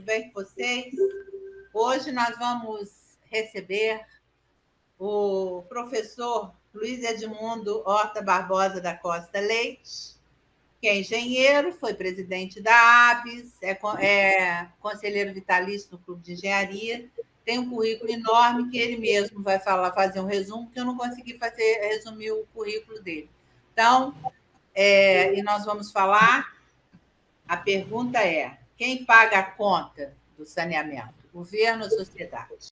bem com vocês? Hoje nós vamos receber o professor Luiz Edmundo Horta Barbosa da Costa Leite, que é engenheiro, foi presidente da ABS, é conselheiro vitalício no Clube de Engenharia, tem um currículo enorme que ele mesmo vai fazer um resumo, que eu não consegui resumir o currículo dele. Então, e nós vamos falar, a pergunta é: quem paga a conta do saneamento? Governo ou sociedade?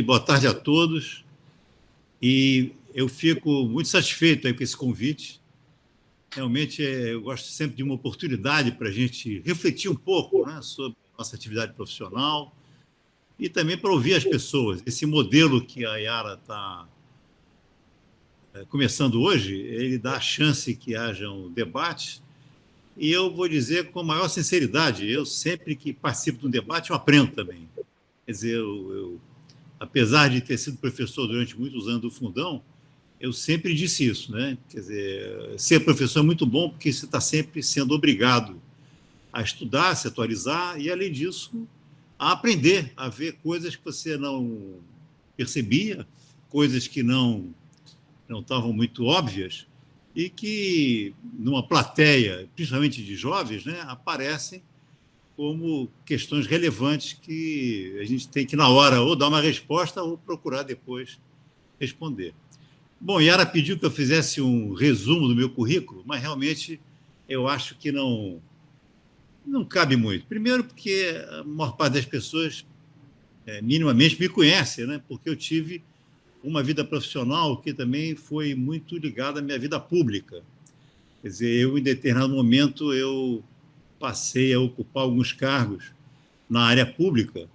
Boa tarde a todos. E eu fico muito satisfeito aí com esse convite. Realmente, eu gosto sempre de uma oportunidade para a gente refletir um pouco, né, sobre a nossa atividade profissional e também para ouvir as pessoas. Esse modelo que a Yara está começando hoje, ele dá a chance que haja um debate, e eu vou dizer com a maior sinceridade, eu sempre que participo de um debate, eu aprendo também. Quer dizer, apesar de ter sido professor durante muitos anos do Fundão, eu sempre disse isso, né? Quer dizer, ser professor é muito bom porque você está sempre sendo obrigado a estudar, a se atualizar e, além disso, a aprender, a ver coisas que você não percebia, coisas que não estavam muito óbvias e que, numa plateia, principalmente de jovens, né, aparecem como questões relevantes que a gente tem que, na hora, ou dar uma resposta ou procurar depois responder. Bom, Yara pediu que eu fizesse um resumo do meu currículo, mas realmente eu acho que não cabe muito. Primeiro porque a maior parte das pessoas minimamente me conhece, né? Porque eu tive uma vida profissional que também foi muito ligada à minha vida pública. Quer dizer, eu, em determinado momento, eu passei a ocupar alguns cargos na área pública,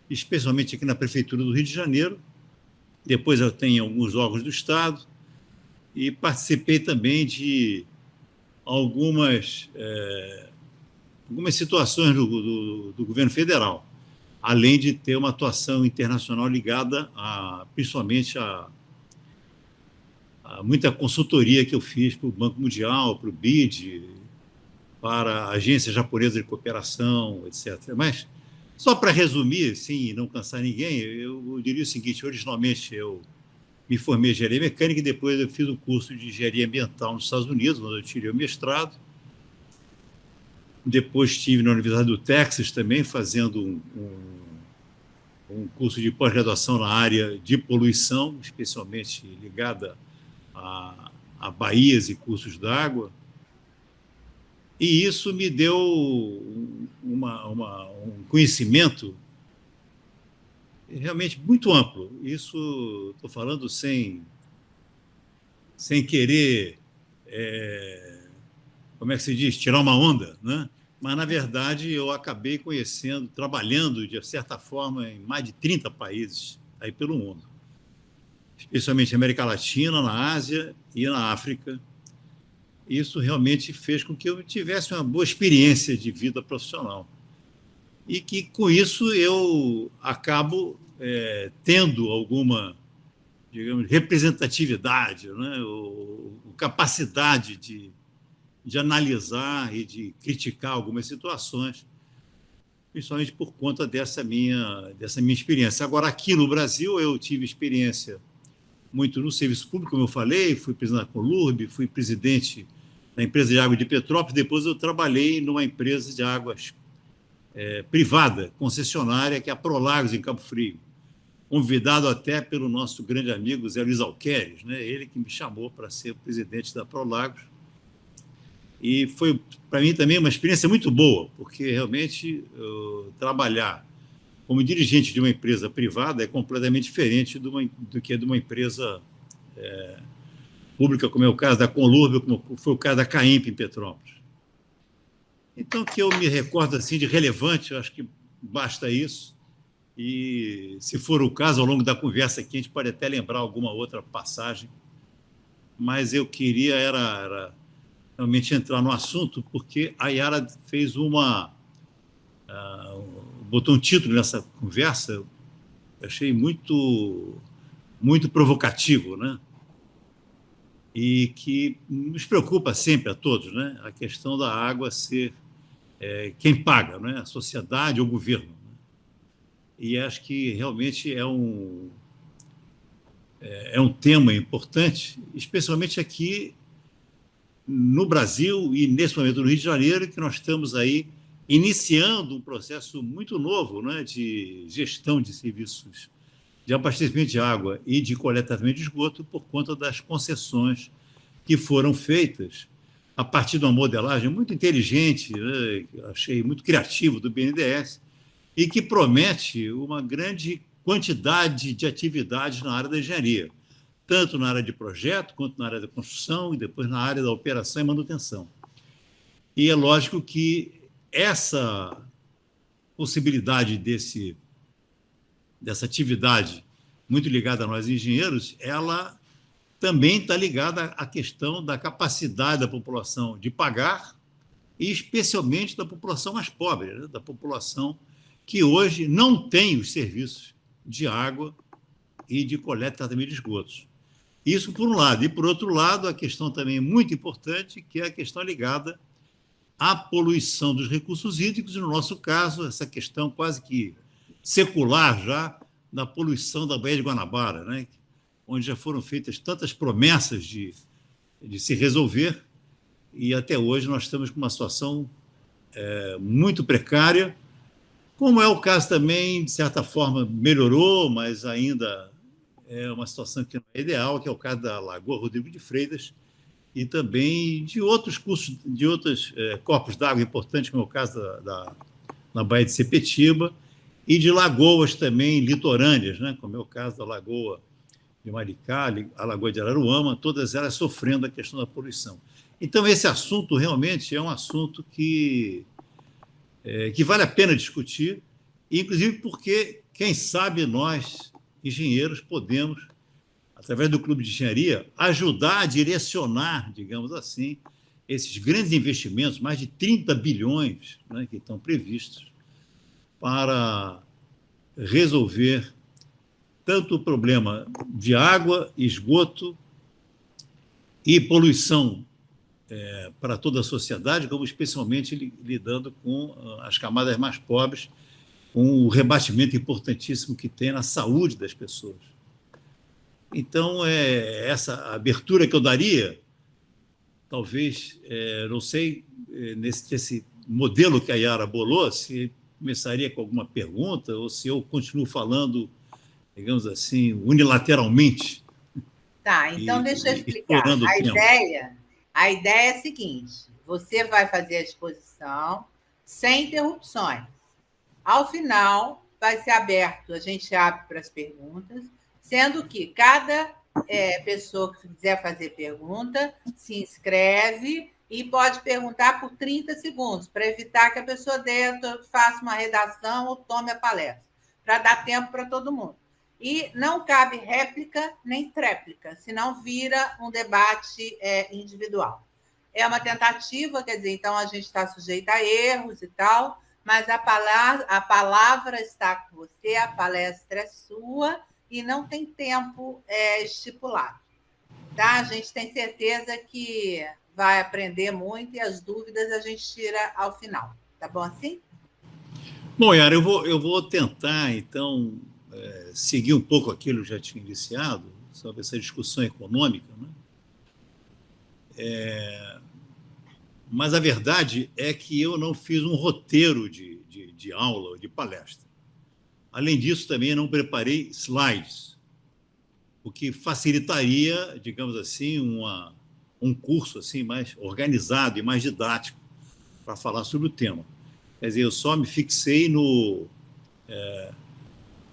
especialmente aqui na Prefeitura do Rio de Janeiro. Depois eu tenho alguns órgãos do Estado e participei também de algumas situações do governo federal, além de ter uma atuação internacional ligada principalmente a muita consultoria que eu fiz para o Banco Mundial, para o BID, para a Agência Japonesa de Cooperação, etc. Mas, só para resumir, sem não cansar ninguém, eu diria o seguinte: originalmente eu me formei em engenharia mecânica e depois eu fiz um curso de engenharia ambiental nos Estados Unidos, onde eu tirei o mestrado. Depois estive na Universidade do Texas também, fazendo um curso de pós-graduação na área de poluição, especialmente ligada a baías e cursos d'água. E isso me deu um conhecimento realmente muito amplo. Isso estou falando sem querer, como é que se diz, tirar uma onda, né? Mas, na verdade, eu acabei conhecendo, trabalhando, de certa forma, em mais de 30 países aí pelo mundo, especialmente na América Latina, na Ásia e na África. Isso realmente fez com que eu tivesse uma boa experiência de vida profissional. E que, com isso, eu acabo tendo alguma, digamos, representatividade, né? ou capacidade de analisar e de criticar algumas situações, principalmente por conta dessa minha experiência. Agora, aqui no Brasil, eu tive experiência muito no serviço público, como eu falei, fui presidente da Colurb, fui presidente da empresa de água de Petrópolis, depois eu trabalhei numa empresa de águas privada, concessionária, que é a Prolagos, em Cabo Frio, convidado até pelo nosso grande amigo Zé Luiz Alqueres, né? Ele que me chamou para ser o presidente da Prolagos. E foi, para mim, também uma experiência muito boa, porque realmente trabalhar como dirigente de uma empresa privada é completamente diferente do que de uma empresa pública, como é o caso da Conlurb, como foi o caso da Caimp em Petrópolis. Então, que eu me recordo assim de relevante, eu acho que basta isso. E, se for o caso, ao longo da conversa aqui, a gente pode até lembrar alguma outra passagem. Mas eu queria era realmente entrar no assunto, porque a Yara fez botou um título nessa conversa, eu achei muito muito provocativo, né? E que nos preocupa sempre a todos, né? A questão da água ser quem paga, né? A sociedade ou o governo. E acho que realmente é um tema importante, especialmente aqui no Brasil e, nesse momento, no Rio de Janeiro, que nós estamos aí iniciando um processo muito novo, né, de gestão de serviços de abastecimento de água e de coleta de esgoto por conta das concessões que foram feitas a partir de uma modelagem muito inteligente, né, achei muito criativo do BNDES, e que promete uma grande quantidade de atividades na área da engenharia, tanto na área de projeto, quanto na área da construção e depois na área da operação e manutenção. E é lógico que essa possibilidade dessa atividade muito ligada a nós engenheiros, ela também está ligada à questão da capacidade da população de pagar e especialmente da população mais pobre, né? Da população que hoje não tem os serviços de água e de coleta e tratamento de esgotos. Isso por um lado. E, por outro lado, a questão também muito importante, que é a questão ligada à poluição dos recursos hídricos, e, no nosso caso, essa questão quase que secular já da poluição da Baía de Guanabara, né? Onde já foram feitas tantas promessas de se resolver, e até hoje nós estamos com uma situação muito precária, como é o caso também, de certa forma, melhorou, mas ainda é uma situação que não é ideal, que é o caso da Lagoa Rodrigo de Freitas e também de outros cursos, de outros corpos d'água importantes, como é o caso da Baía de Sepetiba, e de lagoas também litorâneas, né, como é o caso da Lagoa de Maricá, a Lagoa de Araruama, todas elas sofrendo a questão da poluição. Então, esse assunto realmente é um assunto que vale a pena discutir, inclusive porque, quem sabe, nós, engenheiros, podemos, através do Clube de Engenharia, ajudar a direcionar, digamos assim, esses grandes investimentos, mais de 30 bilhões, né, que estão previstos, para resolver tanto o problema de água, esgoto e poluição para toda a sociedade, como especialmente lidando com as camadas mais pobres, com o rebatimento importantíssimo que tem na saúde das pessoas. Então, essa abertura que eu daria, talvez, não sei, nesse modelo que a Yara bolou, se começaria com alguma pergunta ou se eu continuo falando, digamos assim, unilateralmente. Tá, então deixa eu explicar. A ideia é a seguinte: você vai fazer a exposição sem interrupções. Ao final, vai ser aberto, a gente abre para as perguntas, sendo que cada pessoa que quiser fazer pergunta se inscreve e pode perguntar por 30 segundos, para evitar que a pessoa faça uma redação ou tome a palestra, para dar tempo para todo mundo. E não cabe réplica nem tréplica, senão vira um debate individual. É uma tentativa, quer dizer, então a gente está sujeito a erros e tal, mas a palavra está com você, a palestra é sua e não tem tempo estipulado. Tá? A gente tem certeza que vai aprender muito e as dúvidas a gente tira ao final. Tá bom assim? Bom, Yara, eu vou tentar, então, seguir um pouco aquilo que eu já tinha iniciado, sobre essa discussão econômica, né? Mas a verdade é que eu não fiz um roteiro de aula, de palestra. Além disso, também eu não preparei slides, o que facilitaria, digamos assim, um curso assim, mais organizado e mais didático para falar sobre o tema. Quer dizer, eu só me fixei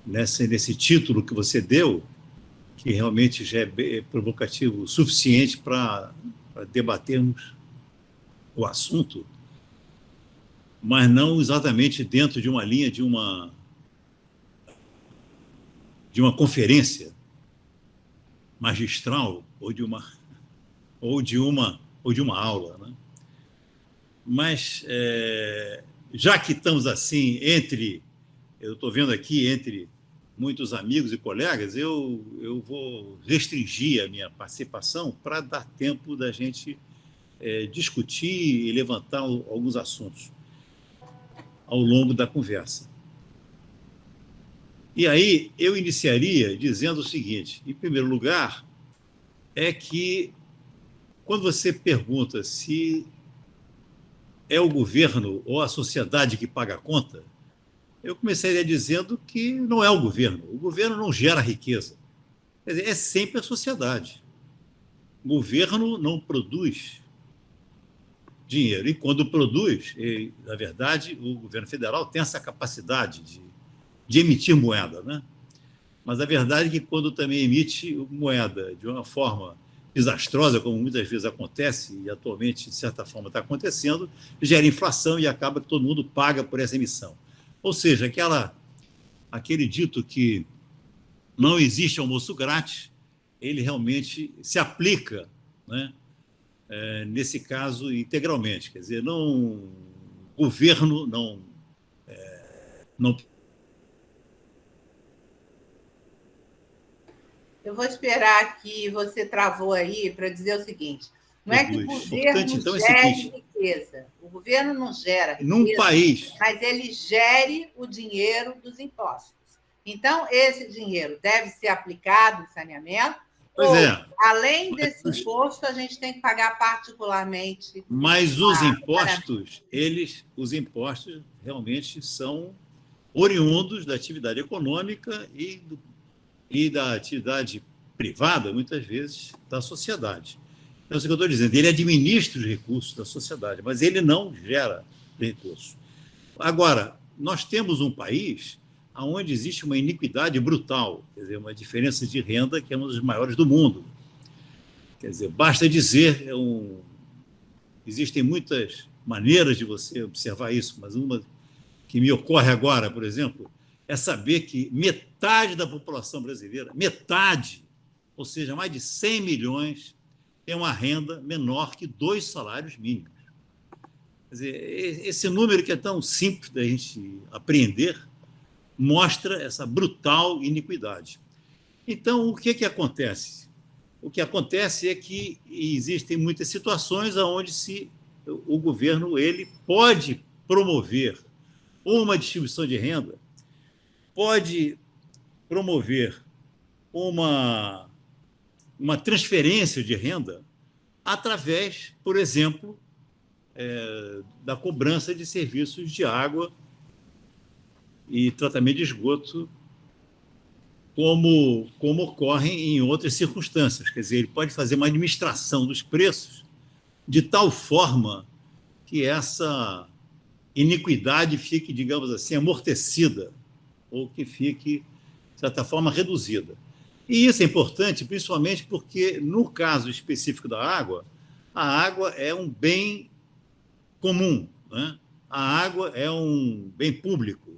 nesse título que você deu, que realmente já é provocativo o suficiente para debatermos o assunto, mas não exatamente dentro de uma linha de uma conferência magistral ou de uma aula, né? Mas já que estamos assim eu estou vendo aqui entre muitos amigos e colegas, eu vou restringir a minha participação para dar tempo da gente discutir e levantar alguns assuntos ao longo da conversa. E aí eu iniciaria dizendo o seguinte: em primeiro lugar, é que quando você pergunta se é o governo ou a sociedade que paga a conta, eu começaria dizendo que não é o governo não gera riqueza, quer dizer, é sempre a sociedade. O governo não produz dinheiro, e quando produz, na verdade, o governo federal tem essa capacidade de emitir moeda, né? Mas a verdade é que quando também emite moeda de uma forma desastrosa, como muitas vezes acontece, e atualmente, de certa forma, está acontecendo, gera inflação e acaba que todo mundo paga por essa emissão. Ou seja, aquele dito que não existe almoço grátis, ele realmente se aplica, né? Nesse caso, integralmente. Quer dizer, o governo não Eu vou esperar aqui, você travou aí para dizer o seguinte: não é que o governo então, gere riqueza, o governo não gera riqueza, num país, mas ele gere o dinheiro dos impostos. Então, esse dinheiro deve ser aplicado em saneamento, pois ou, é, além desse imposto, a gente tem que pagar particularmente. Mas os impostos realmente são oriundos da atividade econômica e da atividade privada, muitas vezes, da sociedade. Então, isso que eu estou dizendo, ele administra os recursos da sociedade, mas ele não gera recursos. Agora, nós temos um país onde existe uma iniquidade brutal, quer dizer, uma diferença de renda que é uma das maiores do mundo. Quer dizer, basta dizer, existem muitas maneiras de você observar isso, mas uma que me ocorre agora, por exemplo, é saber que metade da população brasileira, metade, ou seja, mais de 100 milhões, tem uma renda menor que 2 salários mínimos. Quer dizer, esse número que é tão simples da gente apreender mostra essa brutal iniquidade. Então, o que acontece? O que acontece é que existem muitas situações onde o governo ele pode promover uma distribuição de renda, pode promover uma transferência de renda através, por exemplo, da cobrança de serviços de água e tratamento de esgoto, como ocorre em outras circunstâncias. Quer dizer, ele pode fazer uma administração dos preços de tal forma que essa iniquidade fique, digamos assim, amortecida, ou que fique, de certa forma, reduzida. E isso é importante, principalmente porque, no caso específico da água, a água é um bem comum, né? A água é um bem público.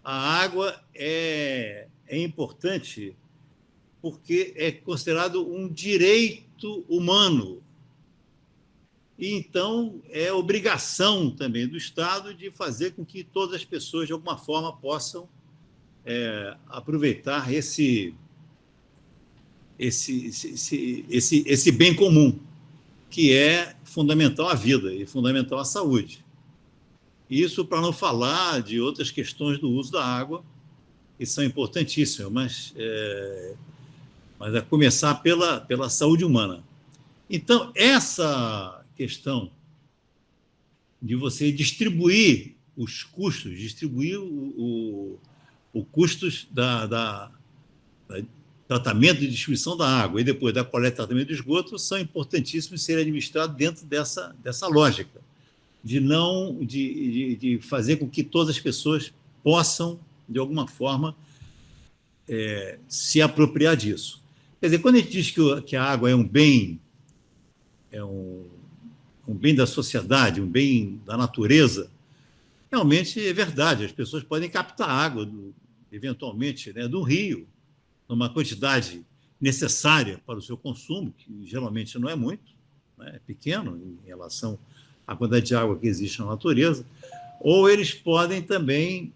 A água é importante porque é considerado um direito humano. E, então, é obrigação também do Estado de fazer com que todas as pessoas, de alguma forma, possam aproveitar esse bem comum, que é fundamental à vida e fundamental à saúde. Isso para não falar de outras questões do uso da água, que são importantíssimas, mas a começar pela saúde humana. Então, essa questão de você distribuir os custos, distribuir o custos da tratamento e distribuição da água e depois da coleta e tratamento de esgoto são importantíssimos serem administrados dentro dessa lógica de fazer com que todas as pessoas possam, de alguma forma, se apropriar disso. Quer dizer, quando a gente diz que a água é um bem, um bem da sociedade, um bem da natureza, realmente é verdade. As pessoas podem captar água, eventualmente, né, do rio, numa quantidade necessária para o seu consumo, que geralmente não é muito, né, é pequeno em relação à quantidade de água que existe na natureza, ou eles podem também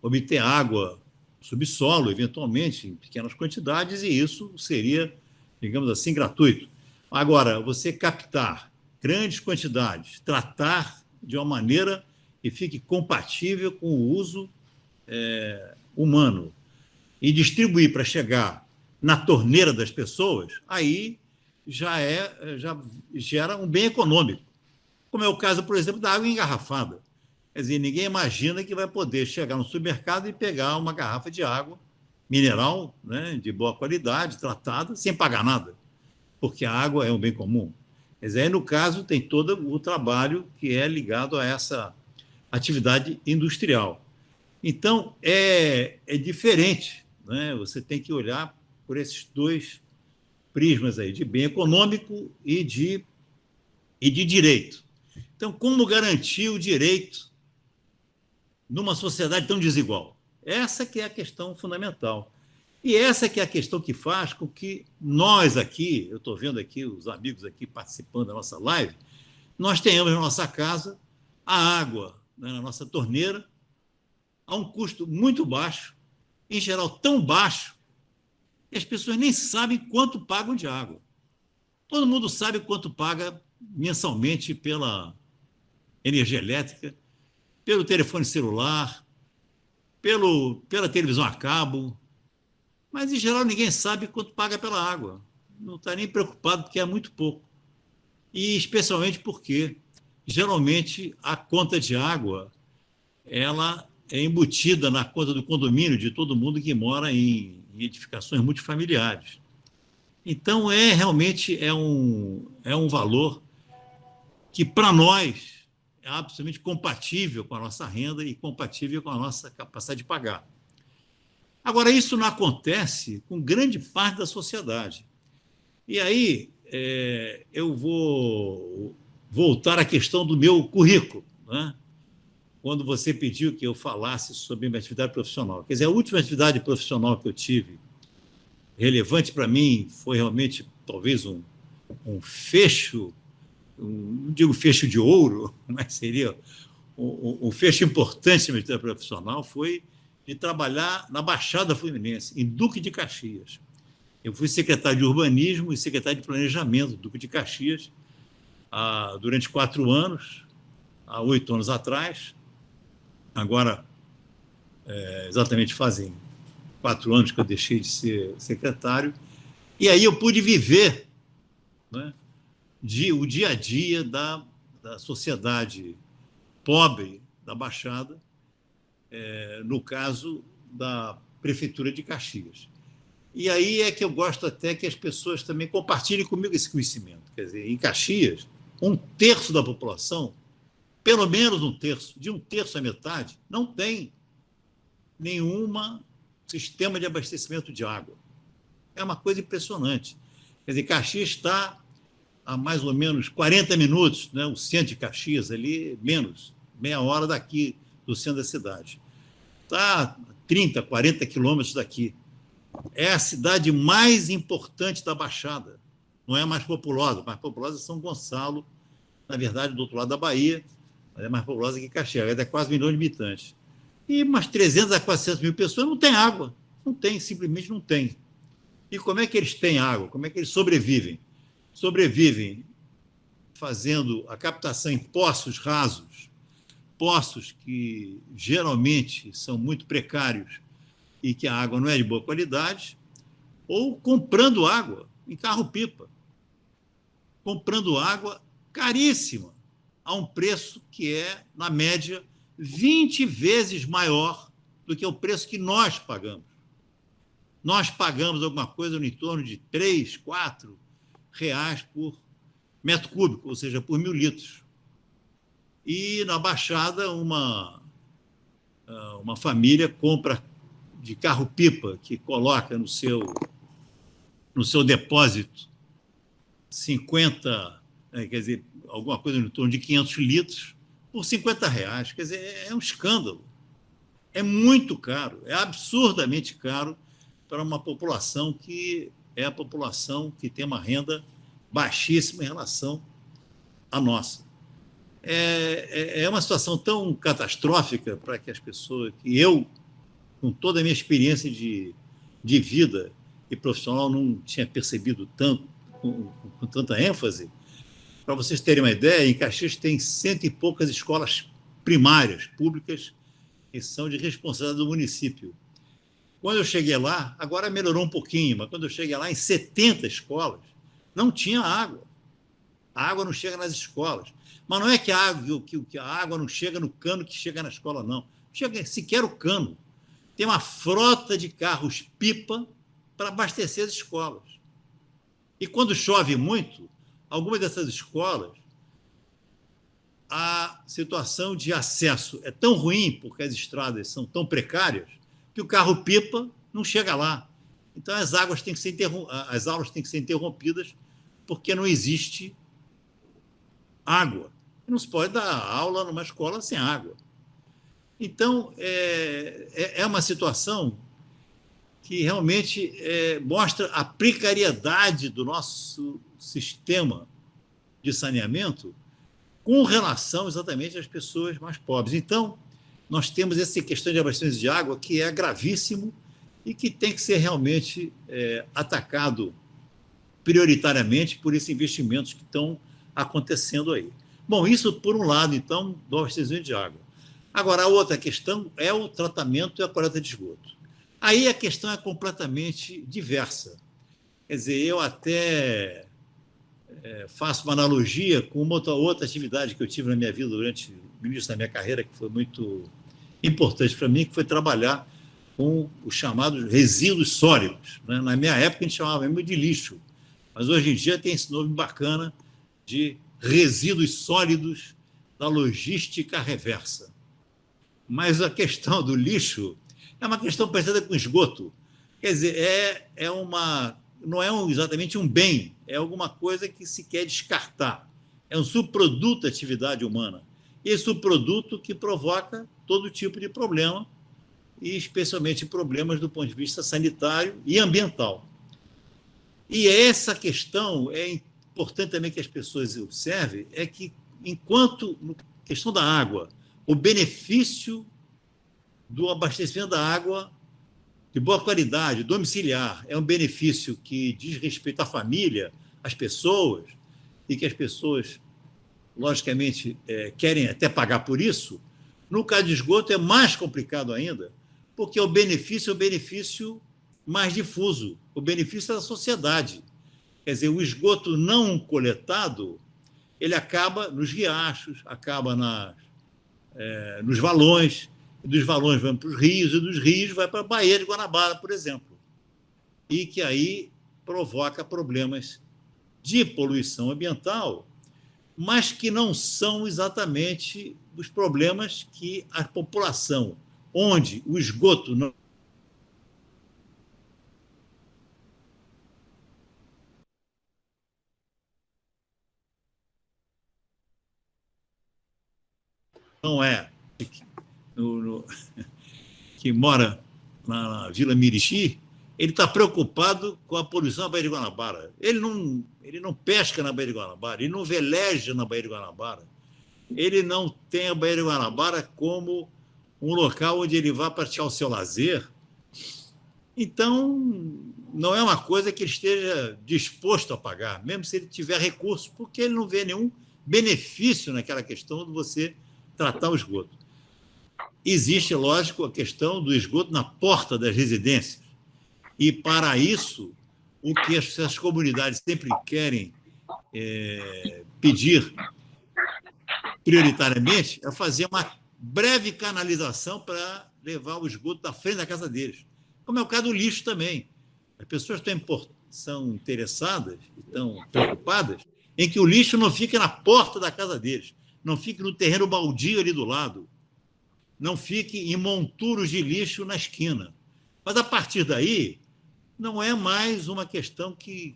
obter água subsolo, eventualmente, em pequenas quantidades, e isso seria, digamos assim, gratuito. Agora, você captar grandes quantidades, tratar de uma maneira que fique compatível com o uso humano e distribuir para chegar na torneira das pessoas, aí já gera um bem econômico, como é o caso, por exemplo, da água engarrafada. Quer dizer, ninguém imagina que vai poder chegar no supermercado e pegar uma garrafa de água mineral, né, de boa qualidade, tratada, sem pagar nada, porque a água é um bem comum. Quer dizer, aí, no caso, tem todo o trabalho que é ligado a essa atividade industrial. Então, é diferente, né? Você tem que olhar por esses dois prismas aí, de bem econômico e de direito. Então, como garantir o direito numa sociedade tão desigual? Essa que é a questão fundamental. E essa que é a questão que faz com que nós aqui, eu estou vendo aqui os amigos aqui participando da nossa live, nós tenhamos na nossa casa a água, né, na nossa torneira, a um custo muito baixo, em geral tão baixo, que as pessoas nem sabem quanto pagam de água. Todo mundo sabe quanto paga mensalmente pela energia elétrica, pelo telefone celular, pela televisão a cabo, mas, em geral, ninguém sabe quanto paga pela água. Não está nem preocupado, porque é muito pouco. E, especialmente porque, geralmente, a conta de água ela é embutida na conta do condomínio de todo mundo que mora em edificações multifamiliares. Então, realmente é um valor que, para nós, é absolutamente compatível com a nossa renda e compatível com a nossa capacidade de pagar. Agora, isso não acontece com grande parte da sociedade. E aí eu vou voltar à questão do meu currículo, né? Quando você pediu que eu falasse sobre minha atividade profissional. Quer dizer, a última atividade profissional que eu tive, relevante para mim, foi realmente, talvez, um fecho, não digo fecho de ouro, mas seria um fecho importante da minha atividade profissional, foi de trabalhar na Baixada Fluminense, em Duque de Caxias. Eu fui secretário de Urbanismo e secretário de Planejamento do Duque de Caxias durante 4 anos, há 8 anos atrás. Agora, exatamente fazem 4 anos que eu deixei de ser secretário. E aí eu pude viver, né, o dia a dia da sociedade pobre da Baixada, no caso da Prefeitura de Caxias. E aí é que eu gosto até que as pessoas também compartilhem comigo esse conhecimento. Quer dizer, em Caxias, 1/3 da população, pelo menos 1/3, de 1/3 à metade, não tem nenhum sistema de abastecimento de água. É uma coisa impressionante. Quer dizer, Caxias está a mais ou menos 40 minutos, né, o centro de Caxias, ali, menos, meia hora daqui, do centro da cidade. Está a 30, 40 quilômetros daqui. É a cidade mais importante da Baixada. Não é a mais populosa. A mais populosa é São Gonçalo, na verdade, do outro lado da Bahia, mas é mais populosa que Caxias, é quase 1 milhão de habitantes. E umas 300 a 400 mil pessoas não têm água. Não tem, simplesmente não tem. E como é que eles têm água? Como é que eles sobrevivem? Sobrevivem fazendo a captação em poços rasos, poços que geralmente são muito precários e que a água não é de boa qualidade, ou comprando água em carro-pipa. Comprando água caríssima, a um preço que é, na média, 20 vezes maior do que o preço que nós pagamos. Nós pagamos alguma coisa no entorno de 3, 4 reais por metro cúbico, ou seja, por 1.000 litros. E na Baixada, uma família compra de carro-pipa, que coloca no seu depósito 50, quer dizer, alguma coisa no torno de 500 litros, por 50 reais. Quer dizer, é um escândalo. É muito caro, é absurdamente caro para uma população que é a população que tem uma renda baixíssima em relação à nossa. É uma situação tão catastrófica para que as pessoas, que eu, com toda a minha experiência de vida e profissional, não tinha percebido tanto, com tanta ênfase. Para vocês terem uma ideia, em Caxias tem 100 e poucas escolas primárias, públicas, que são de responsabilidade do município. Quando eu cheguei lá, agora melhorou um pouquinho, mas quando eu cheguei lá, em 70 escolas, não tinha água. A água não chega nas escolas. Mas não é que a água não chega no cano que chega na escola, não. Chega sequer o cano. Tem uma frota de carros-pipa para abastecer as escolas. E quando chove muito, algumas dessas escolas, a situação de acesso é tão ruim, porque as estradas são tão precárias, que o carro-pipa não chega lá. Então, as aulas têm que ser interrompidas porque não existe água. Não se pode dar aula numa escola sem água. Então, é uma situação que realmente mostra a precariedade do nosso sistema de saneamento com relação exatamente às pessoas mais pobres. Então, nós temos essa questão de abastecimento de água que é gravíssimo e que tem que ser realmente atacado prioritariamente por esses investimentos que estão acontecendo aí. Bom, isso por um lado, então, do abastecimento de água. Agora, a outra questão é o tratamento e a coleta de esgoto. Aí a questão é completamente diversa. Quer dizer, eu até faço uma analogia com uma outra atividade que eu tive na minha vida durante o início da minha carreira, que foi muito importante para mim, que foi trabalhar com os chamados resíduos sólidos. Né? Na minha época, a gente chamava mesmo de lixo, mas hoje em dia tem esse nome bacana de resíduos sólidos da logística reversa. Mas a questão do lixo é uma questão parecida com esgoto. Quer dizer, não é exatamente um bem, é alguma coisa que se quer descartar. É um subproduto da atividade humana. E esse subproduto que provoca todo tipo de problema, e especialmente problemas do ponto de vista sanitário e ambiental. E essa questão é importante também que as pessoas observem, é que, enquanto, na questão da água, o benefício do abastecimento da água de boa qualidade, domiciliar, é um benefício que diz respeito à família, às pessoas, e que as pessoas, logicamente, querem até pagar por isso. No caso de esgoto é mais complicado ainda, porque o benefício é o benefício mais difuso, o benefício da sociedade. Quer dizer, o esgoto não coletado, ele acaba nos riachos, acaba nos valões, dos valões vão para os rios, e dos rios vai para a Baía de Guanabara, por exemplo, e que aí provoca problemas de poluição ambiental, mas que não são exatamente os problemas que a população, onde o esgoto não é, que mora na Vila Mirixi, ele está preocupado com a poluição da Baía de Guanabara. Ele não pesca na Baía de Guanabara, ele não veleja na Baía de Guanabara, ele não tem a Baía de Guanabara como um local onde ele vai praticar o seu lazer. Então, não é uma coisa que ele esteja disposto a pagar, mesmo se ele tiver recursos, porque ele não vê nenhum benefício naquela questão de você tratar o esgoto. Existe, lógico, a questão do esgoto na porta das residências. E, para isso, o que essas comunidades sempre querem pedir prioritariamente é fazer uma breve canalização para levar o esgoto da frente da casa deles. Como é o caso do lixo também. As pessoas são interessadas, estão preocupadas em que o lixo não fique na porta da casa deles, não fique no terreno baldio ali do lado, não fique em monturos de lixo na esquina. Mas, a partir daí, não é mais uma questão que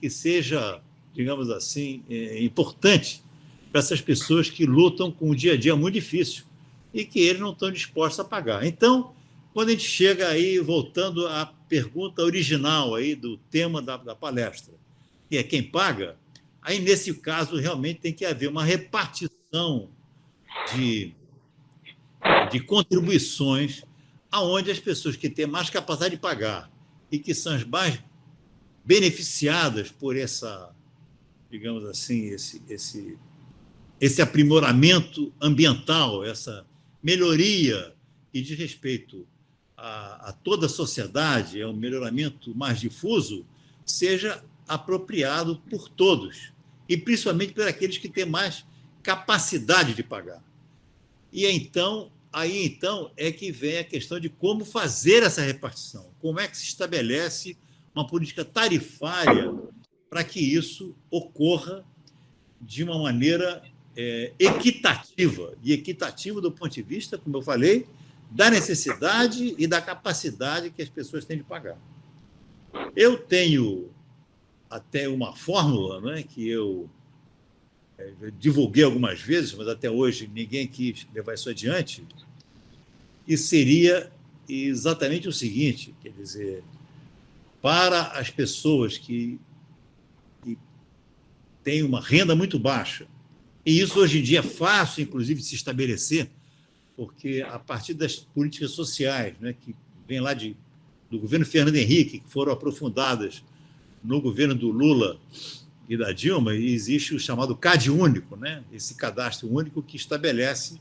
seja, digamos assim, importante para essas pessoas que lutam com um dia a dia muito difícil e que eles não estão dispostos a pagar. Então, quando a gente chega aí, voltando à pergunta original aí do tema da palestra, que é quem paga, aí, nesse caso, realmente tem que haver uma repartição de contribuições aonde as pessoas que têm mais capacidade de pagar e que são as mais beneficiadas por essa, digamos assim, esse aprimoramento ambiental, essa melhoria que diz respeito a toda a sociedade, é um melhoramento mais difuso, seja apropriado por todos, e principalmente por aqueles que têm mais capacidade de pagar. E então, aí então é que vem a questão de como fazer essa repartição, como é que se estabelece uma política tarifária para que isso ocorra de uma maneira equitativa, e equitativa do ponto de vista, como eu falei, da necessidade e da capacidade que as pessoas têm de pagar. Eu tenho até uma fórmula, né, que eu divulguei algumas vezes, mas até hoje ninguém quis levar isso adiante, que seria exatamente o seguinte, quer dizer, para as pessoas que têm uma renda muito baixa, e isso hoje em dia é fácil, inclusive, de se estabelecer, porque a partir das políticas sociais, né, que vem lá do governo Fernando Henrique, que foram aprofundadas no governo do Lula e da Dilma, e existe o chamado CAD único, né, esse cadastro único que estabelece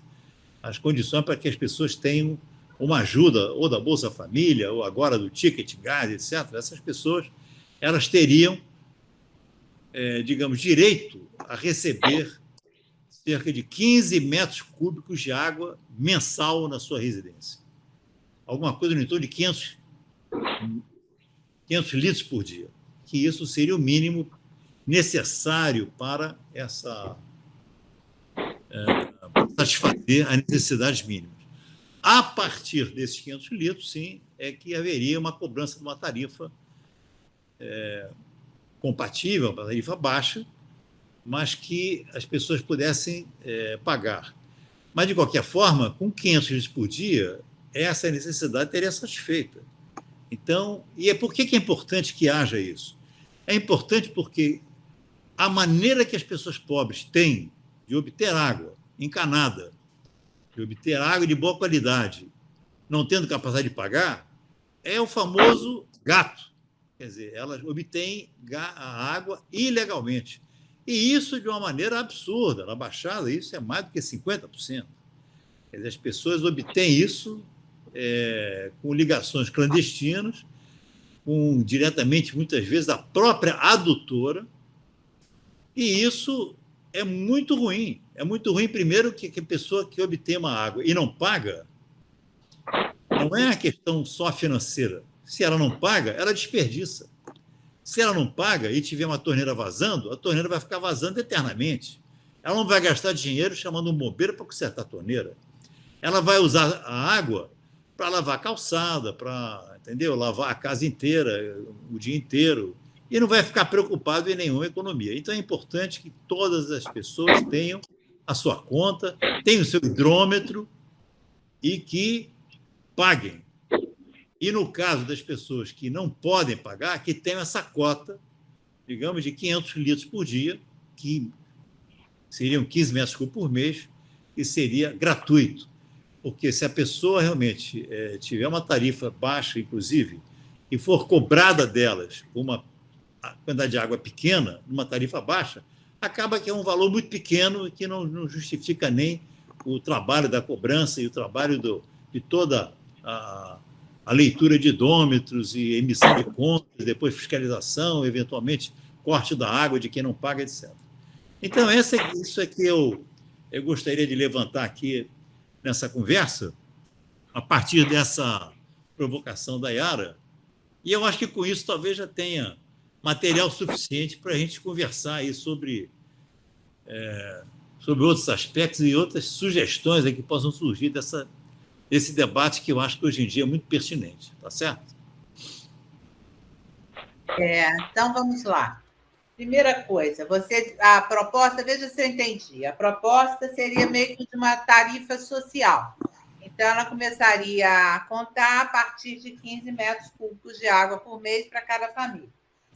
as condições para que as pessoas tenham uma ajuda, ou da Bolsa Família, ou agora do Ticket Gás, etc. Essas pessoas elas teriam, digamos, direito a receber cerca de 15 metros cúbicos de água mensal na sua residência. Alguma coisa no entorno de 500 litros por dia, que isso seria o mínimo necessário para satisfazer as necessidades mínimas. A partir desses 500 litros, sim, é que haveria uma cobrança de uma tarifa compatível, uma tarifa baixa, mas que as pessoas pudessem pagar. Mas, de qualquer forma, com 500 litros por dia, essa necessidade teria satisfeita. Então, e por que é importante que haja isso? É importante porque a maneira que as pessoas pobres têm de obter água encanada, de obter água de boa qualidade, não tendo capacidade de pagar, é o famoso gato. Quer dizer, elas obtêm a água ilegalmente. E isso de uma maneira absurda. Na Baixada, isso é mais do que 50%. Quer dizer, as pessoas obtêm isso com ligações clandestinas, diretamente, muitas vezes, da própria adutora, e isso é muito ruim. É muito ruim, primeiro, que a pessoa que obtém uma água e não paga, não é a questão só financeira. Se ela não paga, ela desperdiça. Se ela não paga e tiver uma torneira vazando, a torneira vai ficar vazando eternamente. Ela não vai gastar dinheiro chamando um bombeiro para consertar a torneira. Ela vai usar a água para lavar a calçada, para, entendeu? Lavar a casa inteira, o dia inteiro, e não vai ficar preocupado em nenhuma economia. Então, é importante que todas as pessoas tenham a sua conta, tenham o seu hidrômetro e que paguem. E, no caso das pessoas que não podem pagar, que tenham essa cota, digamos, de 500 litros por dia, que seriam 15 metros cúbicos por mês, que seria gratuito. Porque se a pessoa realmente tiver uma tarifa baixa, inclusive, e for cobrada delas uma quantidade de água pequena, numa tarifa baixa, acaba que é um valor muito pequeno e que não justifica nem o trabalho da cobrança e o trabalho de toda a leitura de hidrômetros e emissão de contas, depois fiscalização, eventualmente corte da água de quem não paga, etc. Então, isso é que eu gostaria de levantar aqui nessa conversa, a partir dessa provocação da Yara, e eu acho que com isso talvez já tenha material suficiente para a gente conversar aí sobre outros aspectos e outras sugestões que possam surgir desse debate que eu acho que hoje em dia é muito pertinente, tá certo? Então, vamos lá. Primeira coisa, a proposta, veja se eu entendi, a proposta seria meio que de uma tarifa social. Então, ela começaria a contar a partir de 15 metros cúbicos de água por mês para cada família.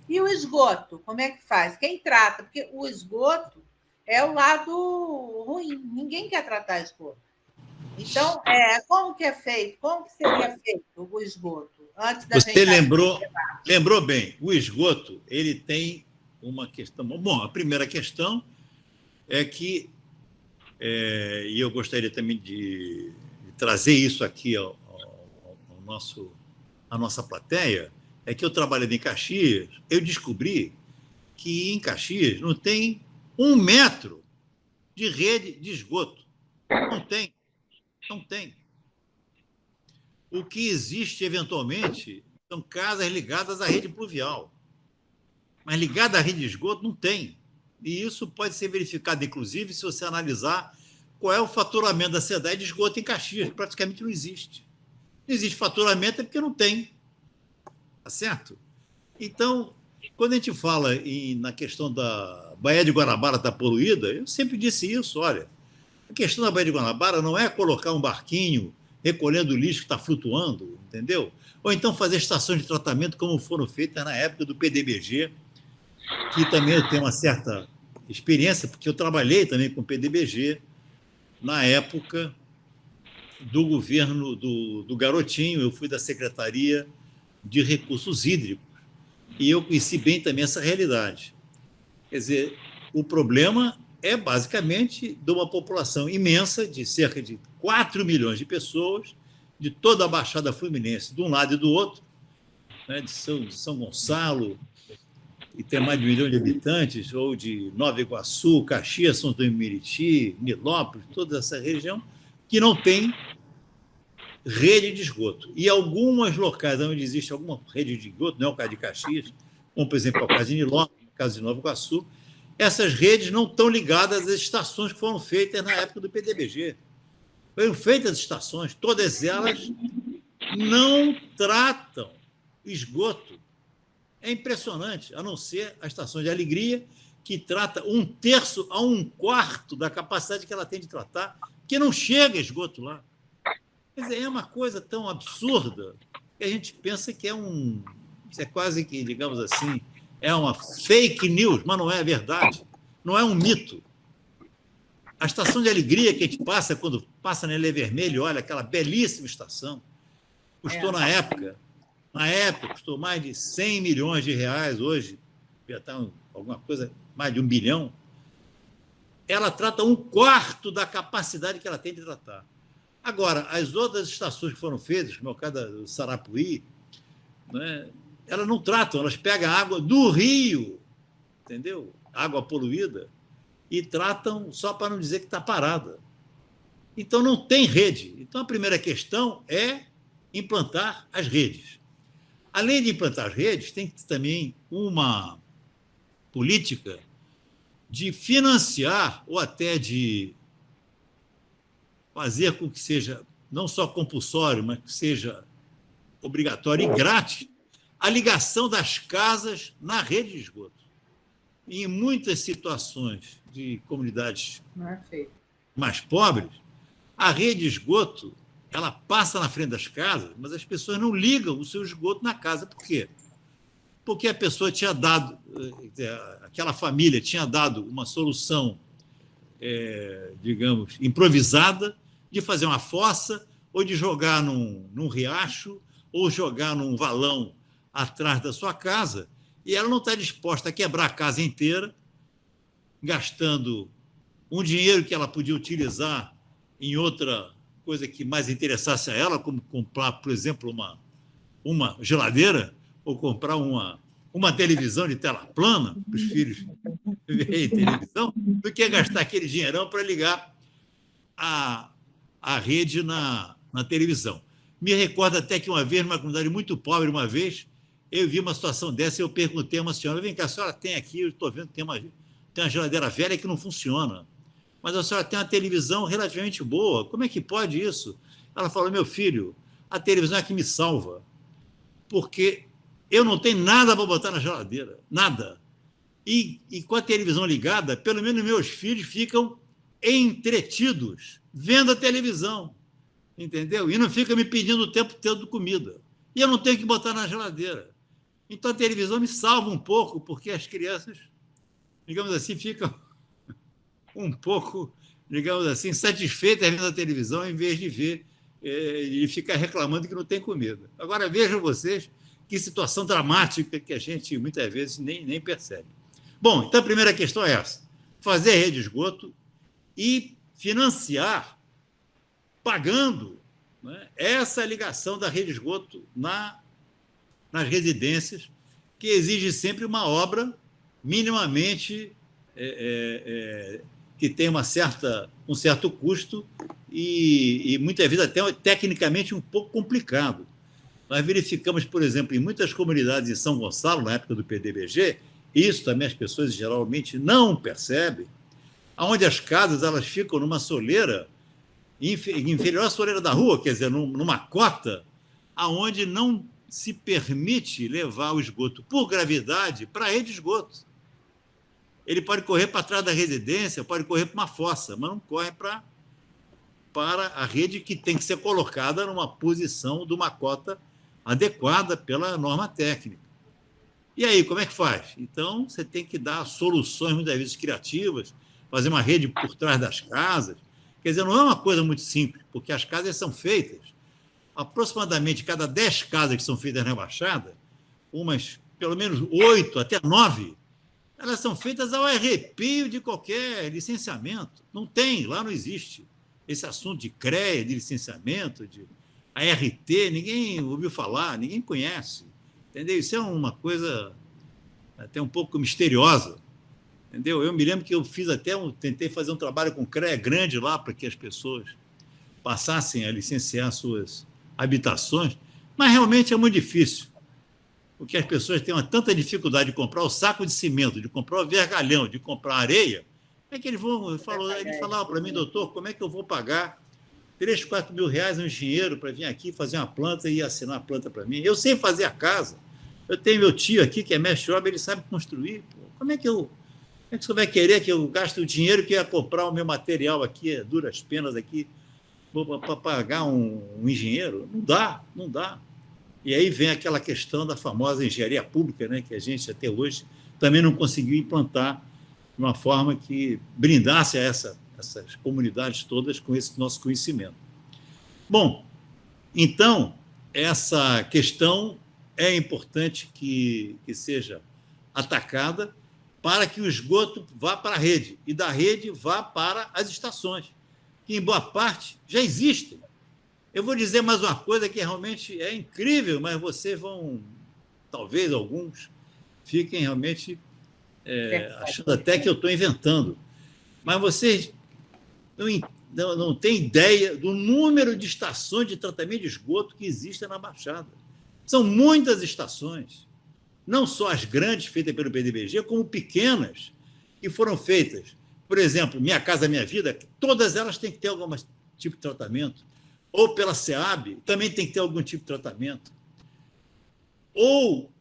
E o esgoto, como é que faz? Quem trata? Porque o esgoto é o lado ruim, ninguém quer tratar esgoto. Então, como que é feito? Como que seria feito o esgoto? Antes da Você gente... lembrou bem, o esgoto ele tem uma questão. Bom, a primeira questão é que, e eu gostaria também de trazer isso aqui ao nosso, à nossa plateia, é que eu trabalhando em Caxias, eu descobri que em Caxias não tem 1 metro de rede de esgoto. Não tem, não tem. O que existe, eventualmente, são casas ligadas à rede pluvial. Mas ligada à rede de esgoto, não tem. E isso pode ser verificado, inclusive, se você analisar qual é o faturamento da cidade de esgoto em Caxias. Praticamente não existe. Não existe faturamento é porque não tem. Tá certo? Então, quando a gente fala na questão da Baía de Guanabara estar poluída, eu sempre disse isso, olha, a questão da Baía de Guanabara não é colocar um barquinho recolhendo o lixo que está flutuando, entendeu? Ou então fazer estações de tratamento como foram feitas na época do PDBG, que também eu tenho uma certa experiência, porque eu trabalhei também com o PDBG na época do governo do Garotinho, eu fui da Secretaria de Recursos Hídricos, e eu conheci bem também essa realidade. Quer dizer, o problema é basicamente de uma população imensa, de cerca de 4 milhões de pessoas, de toda a Baixada Fluminense, de um lado e do outro, né, de São Gonçalo, e tem mais de 1 milhão de habitantes, ou de Nova Iguaçu, Caxias, São Tomé e Meriti, Nilópolis, toda essa região, que não tem rede de esgoto. E algumas locais onde existe alguma rede de esgoto, não é o caso de Caxias, como, por exemplo, é o caso de Nilópolis, o caso de Nova Iguaçu, essas redes não estão ligadas às estações que foram feitas na época do PDBG. Foram feitas estações, todas elas não tratam esgoto. É impressionante, a não ser a estação de Alegria, que trata 1/3 a 1/4 da capacidade que ela tem de tratar, que não chega esgoto lá. Quer dizer, é uma coisa tão absurda que a gente pensa que isso é quase que, digamos assim, é uma fake news, mas não é verdade. Não é um mito. A estação de Alegria que a gente passa quando passa na Ilha Vermelha, olha, aquela belíssima estação, custou na época, custou mais de 100 milhões de reais, hoje já está alguma coisa, mais de 1 bilhão. Ela trata 1/4 da capacidade que ela tem de tratar. Agora, as outras estações que foram feitas, como é o caso do Sarapuí, né, elas não tratam, elas pegam a água do rio, entendeu? Água poluída, e tratam só para não dizer que está parada. Então, não tem rede. Então, a primeira questão é implantar as redes. Além de implantar as redes, tem também uma política de financiar ou até de fazer com que seja não só compulsório, mas que seja obrigatório e grátis a ligação das casas na rede de esgoto. E em muitas situações de comunidades mais pobres, a rede de esgoto ela passa na frente das casas, mas as pessoas não ligam o seu esgoto na casa. Por quê? Porque a pessoa tinha dado, aquela família tinha dado uma solução, digamos, improvisada, de fazer uma fossa, ou de jogar num riacho, ou jogar num valão atrás da sua casa, e ela não está disposta a quebrar a casa inteira, gastando um dinheiro que ela podia utilizar em outra coisa que mais interessasse a ela, como comprar, por exemplo, uma geladeira, ou comprar uma televisão de tela plana para os filhos verem televisão, do que gastar aquele dinheirão para ligar a rede na televisão. Me recordo até que uma vez, numa comunidade muito pobre, eu vi uma situação dessa e eu perguntei a uma senhora, vem cá, a senhora tem aqui, eu estou vendo que tem uma geladeira velha que não funciona, mas a senhora tem uma televisão relativamente boa, como é que pode isso? Ela falou, meu filho, a televisão é que me salva, porque eu não tenho nada para botar na geladeira, nada. E com a televisão ligada, pelo menos meus filhos ficam entretidos vendo a televisão, entendeu? E não fica me pedindo o tempo todo comida. E eu não tenho que botar na geladeira. Então a televisão me salva um pouco, porque as crianças, digamos assim, ficam um pouco digamos assim, satisfeitas vendo a televisão em vez de ver e ficar reclamando que não tem comida. Agora, vejam vocês que situação dramática que a gente muitas vezes nem percebe. Bom, então a primeira questão é essa: fazer a rede de esgoto e financiar, pagando, né, essa ligação da rede de esgoto nas residências, que exige sempre uma obra minimamente que tem um certo custo e muitas vezes até tecnicamente um pouco complicado. Nós verificamos, por exemplo, em muitas comunidades em São Gonçalo, na época do PDBG, isso também as pessoas geralmente não percebem, onde as casas elas ficam numa soleira inferior à soleira da rua, quer dizer, numa cota, aonde não se permite levar o esgoto por gravidade para a rede de esgoto. Ele pode correr para trás da residência, pode correr para uma fossa, mas não corre para a rede, que tem que ser colocada numa posição de uma cota adequada pela norma técnica. E aí, como é que faz? Então, você tem que dar soluções, muitas vezes, criativas, fazer uma rede por trás das casas. Quer dizer, não é uma coisa muito simples, porque as casas são feitas, aproximadamente cada 10 casas que são feitas na Baixada, umas, pelo menos 8 até 9, elas são feitas ao arrepio de qualquer licenciamento. Não tem, lá não existe. Esse assunto de CREA, de licenciamento, de ART, ninguém ouviu falar, ninguém conhece. Entendeu? Isso é uma coisa até um pouco misteriosa. Entendeu? Eu me lembro que eu tentei fazer um trabalho com CREA grande lá, para que as pessoas passassem a licenciar suas habitações, mas realmente é muito difícil, porque as pessoas têm tanta dificuldade de comprar o saco de cimento, de comprar o vergalhão, de comprar areia, é que eles falavam para mim: doutor, como é que eu vou pagar 3, 4 mil reais um engenheiro para vir aqui fazer uma planta e assinar a planta para mim? Eu sei fazer a casa, eu tenho meu tio aqui que é mestre obra, ele sabe construir. Pô. Como é que você vai querer que eu gaste o dinheiro que ia comprar o meu material aqui, duras penas aqui, para pagar um engenheiro? Não dá. E aí vem aquela questão da famosa engenharia pública, né, que a gente até hoje também não conseguiu implantar de uma forma que brindasse a essas comunidades todas com esse nosso conhecimento. Bom, então, essa questão é importante que seja atacada, para que o esgoto vá para a rede e da rede vá para as estações, que em boa parte já existem. Eu vou dizer mais uma coisa que realmente é incrível, mas vocês vão, talvez alguns, fiquem realmente achando até que eu estou inventando. Mas vocês não têm ideia do número de estações de tratamento de esgoto que existem na Baixada. São muitas estações, não só as grandes feitas pelo PDBG, como pequenas que foram feitas. Por exemplo, Minha Casa Minha Vida, todas elas têm que ter algum tipo de tratamento. Ou pela SEAB, também tem que ter algum tipo de tratamento. Ou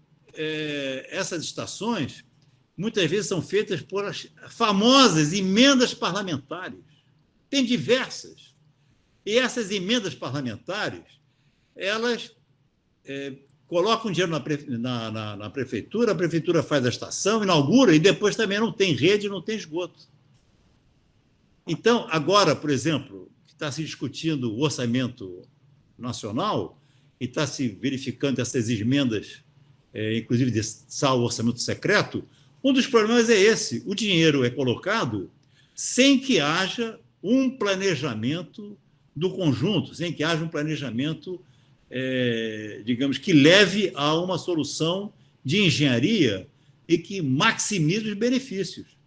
essas estações, muitas vezes, são feitas por as famosas emendas parlamentares. Tem diversas. E essas emendas parlamentares, elas colocam dinheiro na prefeitura, a prefeitura faz a estação, inaugura, e depois também não tem rede, não tem esgoto. Então, agora, por exemplo, está se discutindo o orçamento nacional e está se verificando essas emendas, inclusive de o orçamento secreto, um dos problemas é esse: o dinheiro é colocado sem que haja um planejamento do conjunto, sem que haja um planejamento, digamos, que leve a uma solução de engenharia e que maximize os benefícios.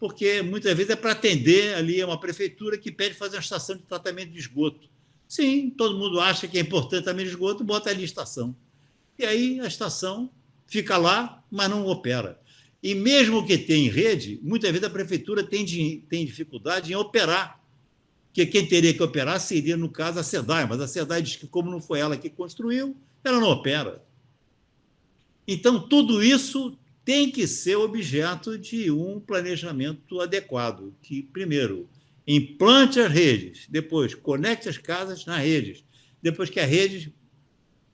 Porque muitas vezes é para atender ali uma prefeitura que pede fazer uma estação de tratamento de esgoto. Sim, todo mundo acha que é importante também de esgoto, bota ali a estação. E aí a estação fica lá, mas não opera. E mesmo que tenha rede, muitas vezes a prefeitura tem dificuldade em operar, porque quem teria que operar seria, no caso, a SEDAI, mas a SEDAI diz que, como não foi ela que construiu, ela não opera. Então, tudo isso tem que ser objeto de um planejamento adequado, que, primeiro, implante as redes, depois conecte as casas nas redes, depois que as redes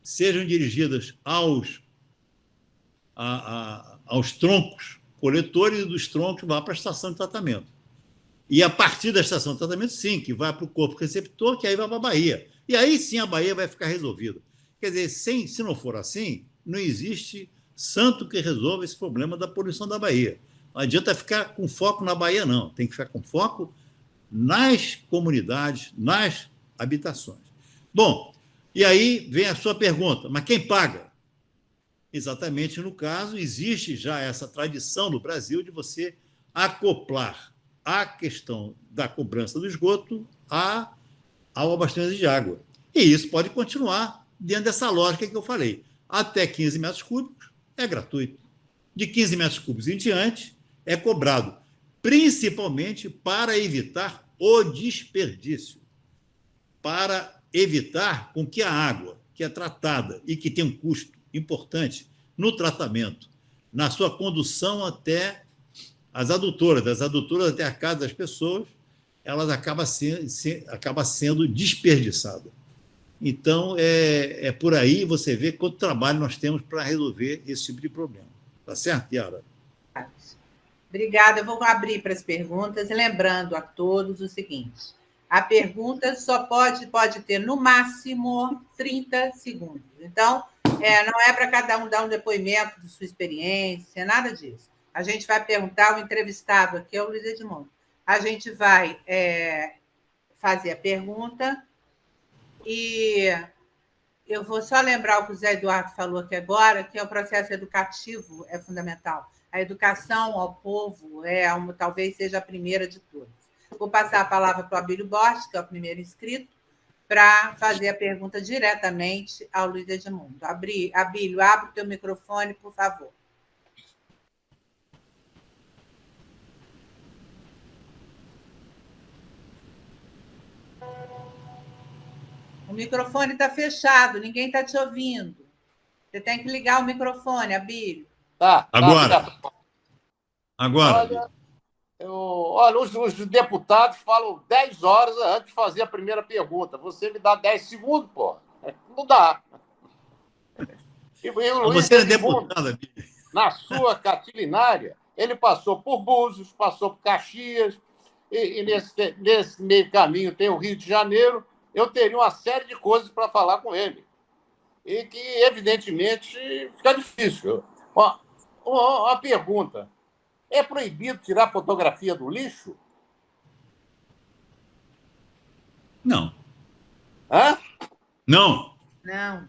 sejam dirigidas aos troncos coletores, e dos troncos vá para a estação de tratamento. E a partir da estação de tratamento, sim, que vai para o corpo receptor, que aí vai para a baía. E aí sim a baía vai ficar resolvida. Quer dizer, se não for assim, não existe santo que resolva esse problema da poluição da baía. Não adianta ficar com foco na baía, não. Tem que ficar com foco nas comunidades, nas habitações. Bom, e aí vem a sua pergunta, mas quem paga? Exatamente no caso, existe já essa tradição no Brasil de você acoplar a questão da cobrança do esgoto ao abastecimento de água. E isso pode continuar dentro dessa lógica que eu falei. Até 15 metros cúbicos é gratuito. De 15 metros cúbicos em diante é cobrado, principalmente para evitar o desperdício, para evitar com que a água que é tratada e que tem um custo importante no tratamento, na sua condução até as adutoras, das adutoras até a casa das pessoas, elas acaba sendo desperdiçada. Então, é por aí você vê quanto trabalho nós temos para resolver esse tipo de problema. Tá certo, Yara? Obrigada. Eu vou abrir para as perguntas, lembrando a todos o seguinte: a pergunta só pode ter, no máximo, 30 segundos. Então, não é para cada um dar um depoimento de sua experiência, nada disso. A gente vai perguntar, o entrevistado aqui é o Luiz Edmundo. A gente vai fazer a pergunta e eu vou só lembrar o que o Zé Eduardo falou aqui agora, que o processo educativo é fundamental. A educação ao povo talvez seja a primeira de todas. Vou passar a palavra para o Abílio Borges, que é o primeiro inscrito, para fazer a pergunta diretamente ao Luiz Edmundo. Abílio, abre o teu microfone, por favor. O microfone está fechado, ninguém está te ouvindo. Você tem que ligar o microfone, Abílio. Tá. Agora. Olha, os deputados falam 10 horas antes de fazer a primeira pergunta. Você me dá 10 segundos, pô. Não dá. E o Luiz Você é deputado, Abílio. Na sua catilinária, ele passou por Búzios, passou por Caxias, e nesse meio caminho tem o Rio de Janeiro. Eu teria uma série de coisas para falar com ele. E que, evidentemente, fica difícil. Uma pergunta. É proibido tirar fotografia do lixo? Não. Hã? Não. Não.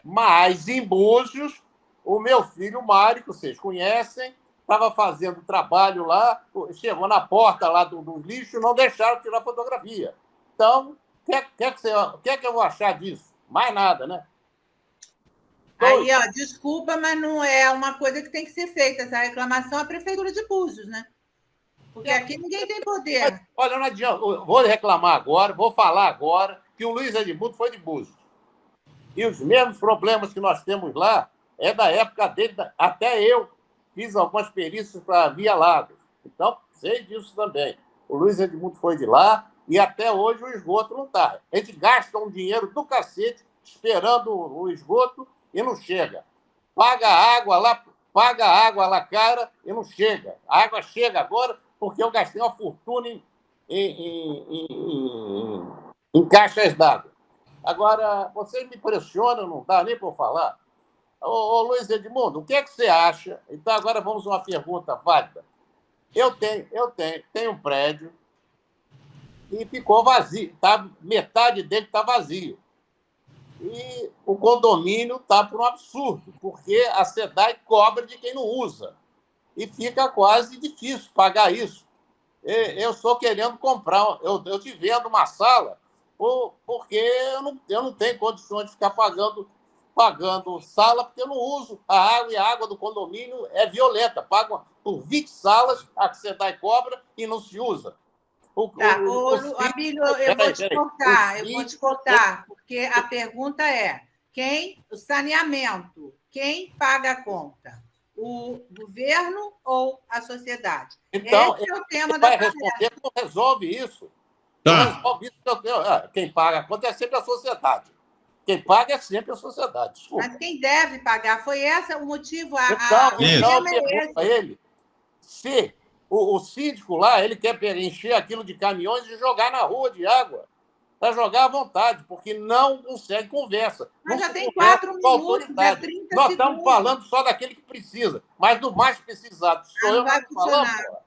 Mas, em Búzios, o meu filho Mário, que vocês conhecem, estava fazendo trabalho lá, chegou na porta lá do lixo e não deixaram tirar fotografia. Então, o que é que eu vou achar disso? Mais nada, né? Aí, desculpa, mas não é uma coisa que tem que ser feita. Essa reclamação é a Prefeitura de Búzios, né? Porque aqui ninguém tem poder. Olha, não adianta. Vou reclamar agora, vou falar agora que o Luiz Edmundo foi de Búzios. E os mesmos problemas que nós temos lá é da época dele. Até eu fiz algumas perícias para Via Lagos. Então, sei disso também. O Luiz Edmundo foi de lá e até hoje o esgoto não está. A gente gasta um dinheiro do cacete esperando o esgoto e não chega. Paga água lá cara e não chega. A água chega agora porque eu gastei uma fortuna em caixas d'água. Agora, vocês me pressionam, não dá nem para eu falar. Ô, Luiz Edmundo, o que é que você acha? Então, agora vamos a uma pergunta válida. Eu tenho um prédio e ficou vazio. Metade dele está vazio. E o condomínio está por um absurdo, porque a SEDAI cobra de quem não usa. E fica quase difícil pagar isso. Eu estou querendo comprar, eu te vendo uma sala, porque eu não tenho condições de ficar pagando sala, porque eu não uso a água, e a água do condomínio é violenta. Paga por 20 salas, a SEDAI cobra e não se usa. Abílio, eu vou te cortar, porque a pergunta é: o saneamento, quem paga a conta? O governo ou a sociedade? Então, esse é o tema vai da responder que não resolve isso. Tá. Não resolve isso. Quem paga a conta é sempre a sociedade. Quem paga é sempre a sociedade. Desculpa. Mas quem deve pagar? Foi esse o motivo? Então, eu pergunto a ele se O síndico lá, ele quer encher aquilo de caminhões e jogar na rua de água, para jogar à vontade, porque não consegue conversa. Mas não já tem conversa 4 com a minutos, é autoridade. 30 Nós segundos. estamos falando só daquele que precisa, mas do mais precisado sou não eu, vai nós falamos. funcionar.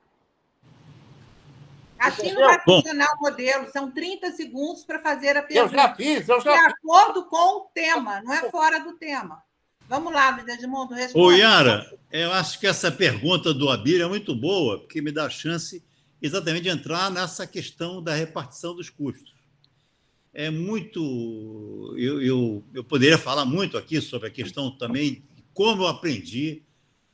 Assim Entendeu? não vai funcionar o modelo. São 30 segundos para fazer a Eu pergunta. já fiz. De acordo com o tema, não é fora do tema. Vamos lá, Luiz Edmundo, responde. Ô, Yara, eu acho que essa pergunta do Abílio é muito boa, porque me dá a chance exatamente de entrar nessa questão da repartição dos custos. É muito. Eu poderia falar muito aqui sobre a questão também de como eu aprendi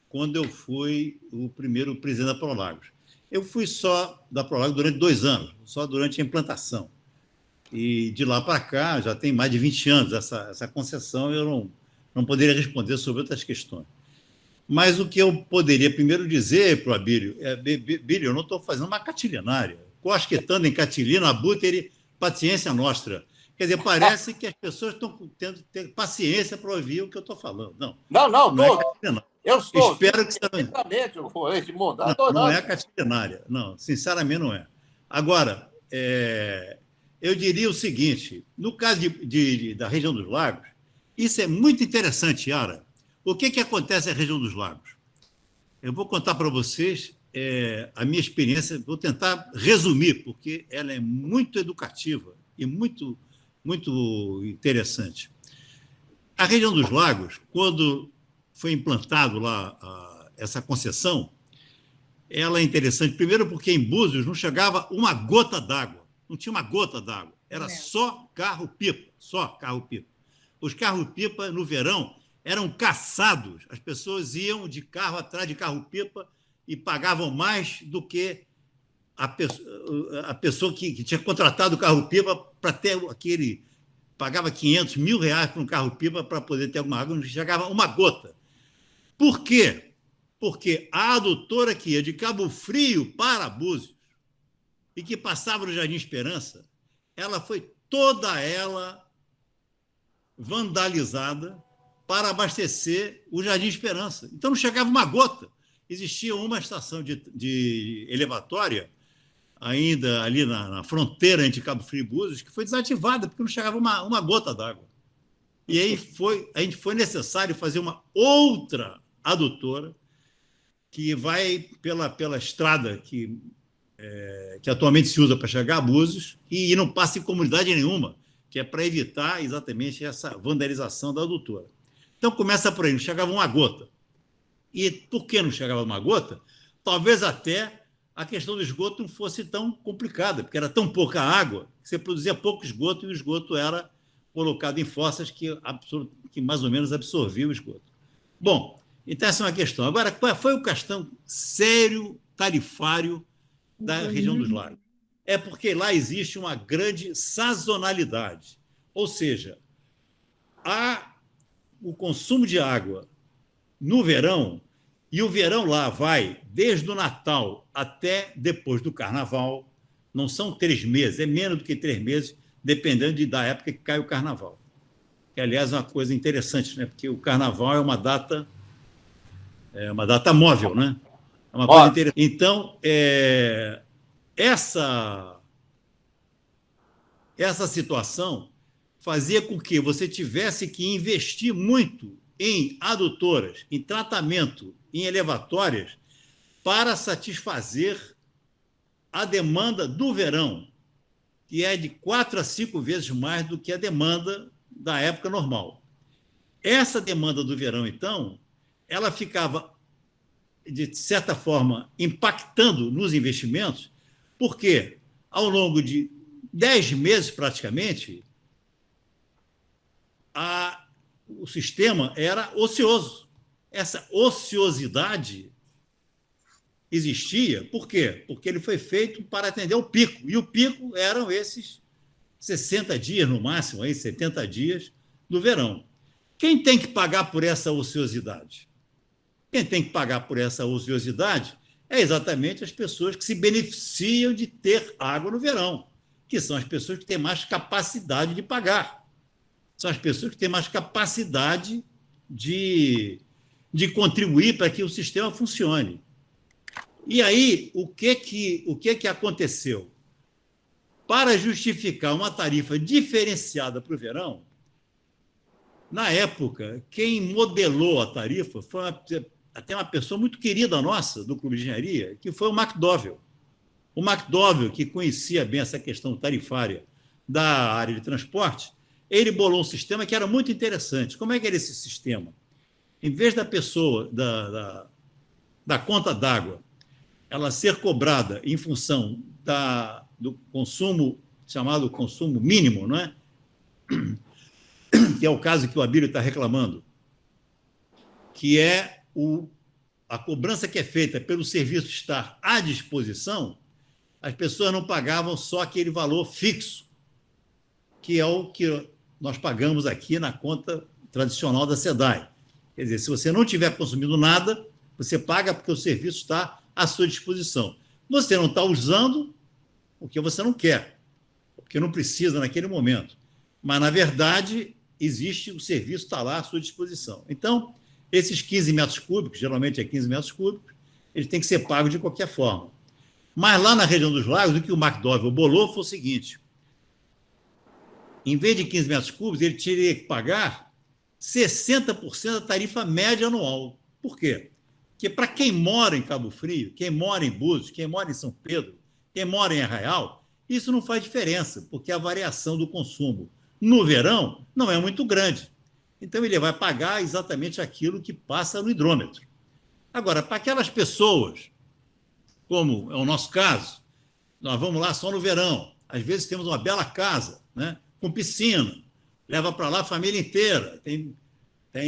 quando eu fui o primeiro presidente da Prolagos. Eu fui só da Prolagos durante 2 anos, só durante a implantação. E de lá para cá, já tem mais de 20 anos essa concessão, eu não poderia responder sobre outras questões. Mas o que eu poderia primeiro dizer para o Abílio é: Abílio, eu não estou fazendo uma catilinaria. Cosquetando em catilina, abutre, paciência nossa. Quer dizer, parece que as pessoas estão tendo paciência para ouvir o que eu estou falando. Não é catilinaria. Eu estou. Espero que você não é catilinaria. Não, sinceramente não é. Agora, eu diria o seguinte: no caso da região dos lagos, isso é muito interessante, Yara. O que acontece na região dos lagos? Eu vou contar para vocês a minha experiência, vou tentar resumir, porque ela é muito educativa e muito, muito interessante. A região dos lagos, quando foi implantado lá essa concessão, ela é interessante, primeiro porque em Búzios não chegava uma gota d'água, não tinha uma gota d'água, era só carro-pipa, só carro-pipa. Os carro-pipa, no verão, eram caçados, as pessoas iam de carro atrás de carro-pipa e pagavam mais do que a pessoa que tinha contratado o carro-pipa para ter aquele... Pagava 500 mil reais para um carro-pipa para poder ter alguma água, não chegava uma gota. Por quê? Porque a adutora que ia de Cabo Frio para Búzios e que passava no Jardim Esperança, ela foi toda ela vandalizada para abastecer o Jardim Esperança. Então não chegava uma gota. Existia uma estação de elevatória ainda ali na fronteira entre Cabo Frio e Búzios, que foi desativada, porque não chegava uma gota d'água. E aí foi necessário fazer uma outra adutora que vai pela estrada que atualmente se usa para chegar a Búzios e não passa em comunidade nenhuma, que é para evitar exatamente essa vandalização da adutora. Então, começa por aí, não chegava uma gota. E por que não chegava uma gota? Talvez até a questão do esgoto não fosse tão complicada, porque era tão pouca água que você produzia pouco esgoto e o esgoto era colocado em fossas que mais ou menos absorviam o esgoto. Bom, então essa é uma questão. Agora, qual foi o questão sério tarifário da região dos lagos? É porque lá existe uma grande sazonalidade, ou seja, o consumo de água no verão, e o verão lá vai desde o Natal até depois do Carnaval, não são 3 meses, é menos do que 3 meses, dependendo da época que cai o Carnaval. Que, aliás, é uma coisa interessante, né? Porque o Carnaval é uma data móvel, né? É uma coisa interessante. Então, essa situação fazia com que você tivesse que investir muito em adutoras, em tratamento, em elevatórias, para satisfazer a demanda do verão, que é de 4 a 5 vezes mais do que a demanda da época normal. Essa demanda do verão, então, ela ficava, de certa forma, impactando nos investimentos, porque, ao longo de 10 meses, praticamente, o sistema era ocioso. Essa ociosidade existia, por quê? Porque ele foi feito para atender o pico, e o pico eram esses 60 dias, no máximo, aí, 70 dias do verão. Quem tem que pagar por essa ociosidade? Quem tem que pagar por essa ociosidade é exatamente as pessoas que se beneficiam de ter água no verão, que são as pessoas que têm mais capacidade de pagar. São as pessoas que têm mais capacidade de contribuir para que o sistema funcione. E aí, o que aconteceu? Para justificar uma tarifa diferenciada para o verão, na época, quem modelou a tarifa foi até uma pessoa muito querida nossa, do Clube de Engenharia, que foi o McDowell. O McDowell, que conhecia bem essa questão tarifária da área de transporte, ele bolou um sistema que era muito interessante. Como é que era esse sistema? Em vez da pessoa, da conta d'água, ela ser cobrada em função do consumo, chamado consumo mínimo, não é? Que é o caso que o Abílio está reclamando, que é a cobrança que é feita pelo serviço estar à disposição, as pessoas não pagavam só aquele valor fixo, que é o que nós pagamos aqui na conta tradicional da SEDAI. Quer dizer, se você não tiver consumindo nada, você paga porque o serviço está à sua disposição. Você não está usando porque você não quer, porque não precisa naquele momento. Mas, na verdade, existe o serviço, está lá à sua disposição. Então, esses 15 metros cúbicos, geralmente é 15 metros cúbicos, eles têm que ser pagos de qualquer forma. Mas lá na região dos lagos, o que o McDowell bolou foi o seguinte: em vez de 15 metros cúbicos, ele teria que pagar 60% da tarifa média anual. Por quê? Porque para quem mora em Cabo Frio, quem mora em Búzios, quem mora em São Pedro, quem mora em Arraial, isso não faz diferença, porque a variação do consumo no verão não é muito grande. Então, ele vai pagar exatamente aquilo que passa no hidrômetro. Agora, para aquelas pessoas, como é o nosso caso, nós vamos lá só no verão, às vezes temos uma bela casa, né, com piscina, leva para lá a família inteira, tem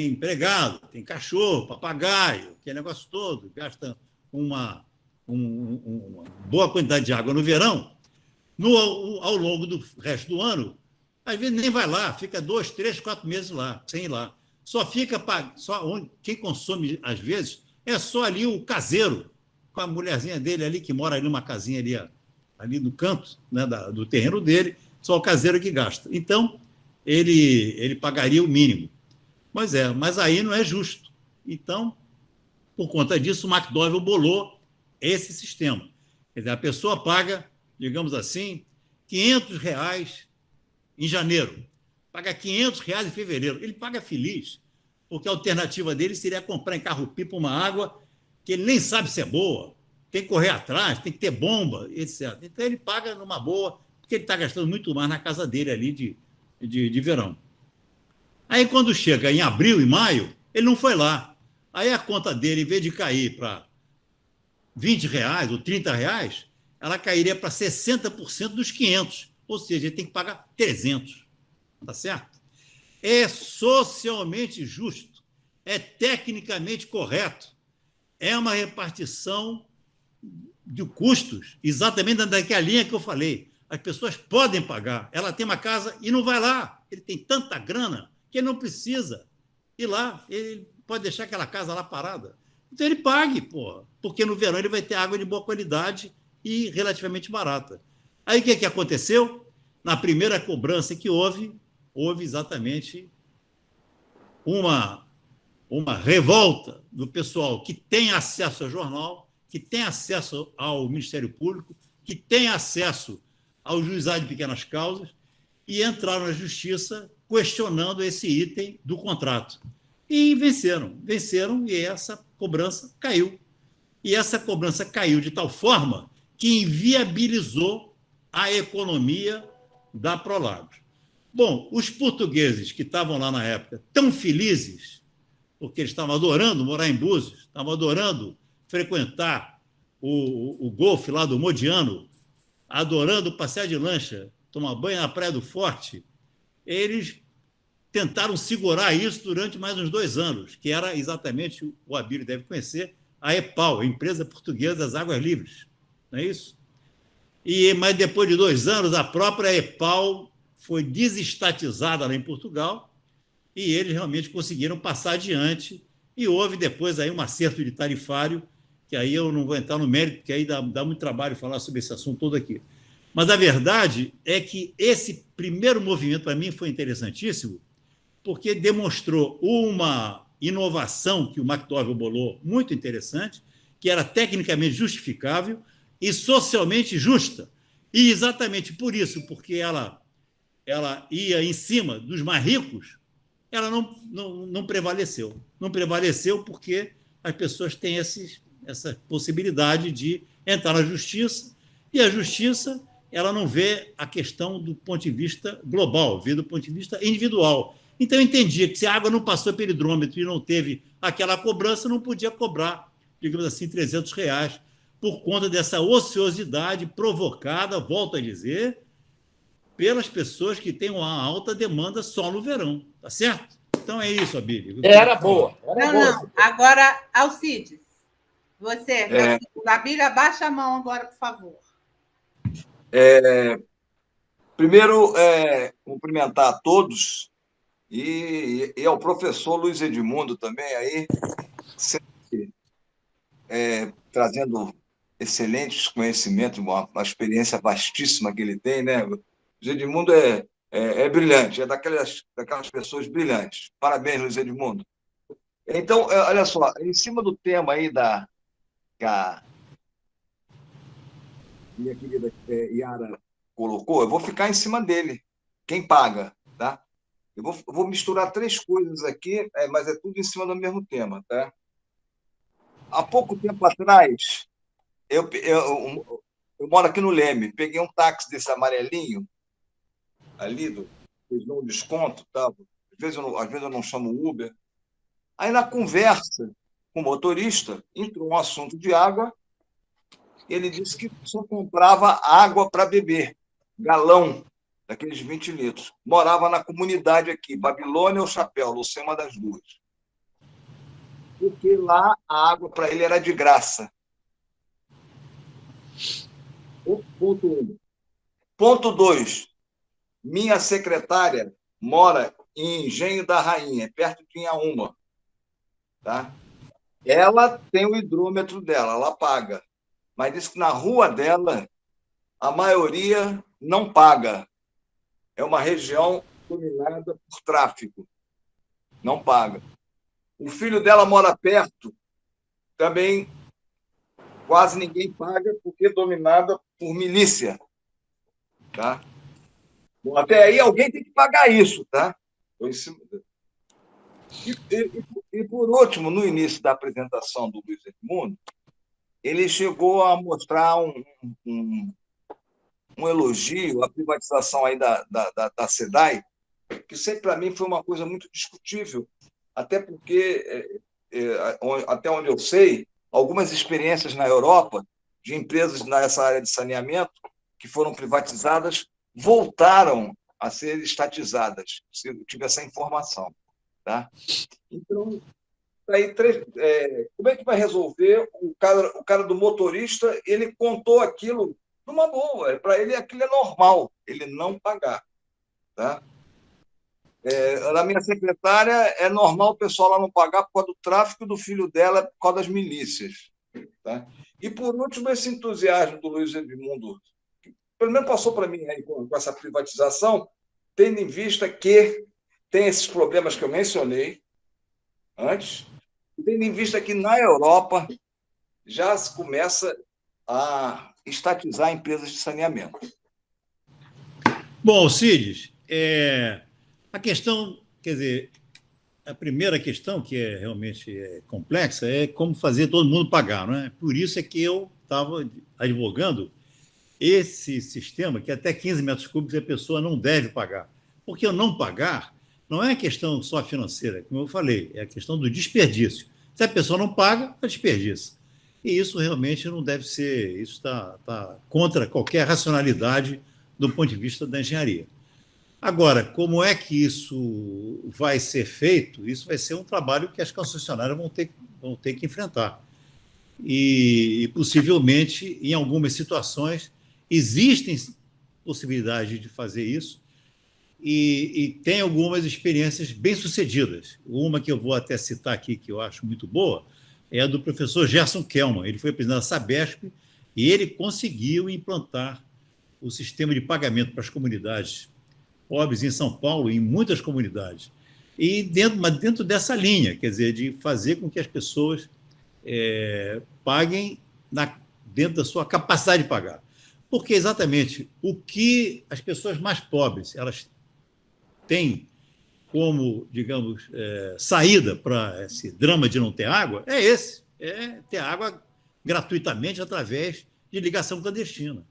empregado, tem cachorro, papagaio, aquele negócio todo, gasta uma boa quantidade de água no verão, ao longo do resto do ano, às vezes nem vai lá, fica 2, 3, 4 meses lá, sem ir lá. Quem consome, às vezes, é só ali o caseiro, com a mulherzinha dele ali, que mora ali numa casinha ali no canto, né, do terreno dele, só o caseiro que gasta. Então, ele pagaria o mínimo. Mas aí não é justo. Então, por conta disso, o McDowell bolou esse sistema. Quer dizer, a pessoa paga, digamos assim, R$500 em janeiro, paga R$500 em fevereiro. Ele paga feliz, porque a alternativa dele seria comprar em carro-pipa uma água que ele nem sabe se é boa, tem que correr atrás, tem que ter bomba, etc. Então, ele paga numa boa, porque ele está gastando muito mais na casa dele ali de verão. Aí, quando chega em abril e maio, ele não foi lá. Aí a conta dele, em vez de cair para R$20 ou R$30, ela cairia para 60% dos 500, ou seja, ele tem que pagar 300. Tá certo? É socialmente justo, é tecnicamente correto, é uma repartição de custos, exatamente daquela linha que eu falei. As pessoas podem pagar. Ela tem uma casa e não vai lá. Ele tem tanta grana que ele não precisa ir lá. Ele pode deixar aquela casa lá parada. Então, ele pague, porque no verão ele vai ter água de boa qualidade e relativamente barata. Aí, o que aconteceu? Na primeira cobrança que houve exatamente uma revolta do pessoal que tem acesso ao jornal, que tem acesso ao Ministério Público, que tem acesso ao juizado de pequenas causas, e entraram na justiça questionando esse item do contrato. E venceram, e essa cobrança caiu. E essa cobrança caiu de tal forma que inviabilizou a economia da Prolagos. Bom, os portugueses que estavam lá na época, tão felizes, porque eles estavam adorando morar em Búzios, estavam adorando frequentar o golfe lá do Modiano, adorando passear de lancha, tomar banho na Praia do Forte, eles tentaram segurar isso durante mais uns 2 anos, que era exatamente, o Abílio deve conhecer, a EPAL, a Empresa Portuguesa das Águas Livres. Não é isso? Mas depois de 2 anos, a própria EPAL foi desestatizada lá em Portugal e eles realmente conseguiram passar adiante e houve depois aí um acerto de tarifário, que aí eu não vou entrar no mérito, porque aí dá muito trabalho falar sobre esse assunto todo aqui. Mas a verdade é que esse primeiro movimento, para mim, foi interessantíssimo, porque demonstrou uma inovação que o McDowell bolou muito interessante, que era tecnicamente justificável e socialmente justa. E exatamente por isso, porque ela ia em cima dos mais ricos, ela não prevaleceu. Não prevaleceu porque as pessoas têm essa possibilidade de entrar na justiça, e a justiça ela não vê a questão do ponto de vista global, vê do ponto de vista individual. Então, eu entendia que se a água não passou pelo hidrômetro e não teve aquela cobrança, não podia cobrar, digamos assim, R$ 300, por conta dessa ociosidade provocada, volto a dizer, pelas pessoas que têm uma alta demanda só no verão, tá certo? Então é isso, Abílio. Era boa. Era boa. Não. Agora, Alcides, você, Abílio, abaixa a mão agora, por favor. Primeiro, cumprimentar a todos e ao professor Luiz Edmundo também, aí, sempre trazendo excelentes conhecimentos, uma experiência vastíssima que ele tem, né? Luiz Edmundo é brilhante, é daquelas pessoas brilhantes. Parabéns, Luiz Edmundo. Então, olha só, em cima do tema aí que a minha querida Yara colocou, eu vou ficar em cima dele. Quem paga, tá? Eu vou misturar três coisas aqui, mas é tudo em cima do mesmo tema, tá? Há pouco tempo atrás, eu moro aqui no Leme, peguei um táxi desse amarelinho, ali, eles dão um desconto, tá? Às vezes eu não chamo Uber. Aí, na conversa com o motorista, entrou um assunto de água, e ele disse que só comprava água para beber, galão, daqueles 20 litros. Morava na comunidade aqui, Babilônia ou Chapéu, não sei, uma das duas. Porque lá a água para ele era de graça. Ponto 1. Ponto 2. Minha secretária mora em Engenho da Rainha, perto de Inhaúma. Tá? Ela tem o hidrômetro dela, ela paga. Mas diz que na rua dela, a maioria não paga. É uma região dominada por tráfico. Não paga. O filho dela mora perto, também quase ninguém paga, porque é dominada por milícia. Tá? Bom, até aí alguém tem que pagar isso, tá? E por último, no início da apresentação do Luiz Edmundo, ele chegou a mostrar um elogio à privatização aí da SEDAI, que sempre para mim foi uma coisa muito discutível, até porque, até onde eu sei, algumas experiências na Europa de empresas nessa área de saneamento que foram privatizadas voltaram a ser estatizadas. Eu tive essa informação. Tá? Então, como é que vai resolver? O cara do motorista, ele contou aquilo numa boa, para ele aquilo é normal, ele não pagar. Tá? Na minha secretária, é normal o pessoal lá não pagar por causa do tráfico do filho dela, por causa das milícias. Tá? E, por último, esse entusiasmo do Luiz Edmundo, que pelo menos passou para mim aí, com essa privatização, tendo em vista que tem esses problemas que eu mencionei antes, tendo em vista que na Europa já se começa a estatizar empresas de saneamento. Bom, Alcides, a questão, quer dizer, a primeira questão, que realmente complexa, é como fazer todo mundo pagar, não é? Por isso é que eu estava advogando esse sistema, que até 15 metros cúbicos a pessoa não deve pagar. Porque o não pagar não é questão só financeira, como eu falei, é a questão do desperdício. Se a pessoa não paga, ela desperdiça. E isso realmente não deve ser, isso está contra qualquer racionalidade do ponto de vista da engenharia. Agora, como é que isso vai ser feito? Isso vai ser um trabalho que as concessionárias vão ter que enfrentar. E possivelmente, em algumas situações, existem possibilidades de fazer isso, e tem algumas experiências bem-sucedidas. Uma que eu vou até citar aqui, que eu acho muito boa, é a do professor Gerson Kelman. Ele foi presidente da Sabesp e ele conseguiu implantar o sistema de pagamento para as comunidades pobres em São Paulo, em muitas comunidades. E dentro dessa linha, quer dizer, de fazer com que as pessoas paguem dentro da sua capacidade de pagar. Porque exatamente o que as pessoas mais pobres elas têm como, digamos, saída para esse drama de não ter água é ter água gratuitamente através de ligação clandestina.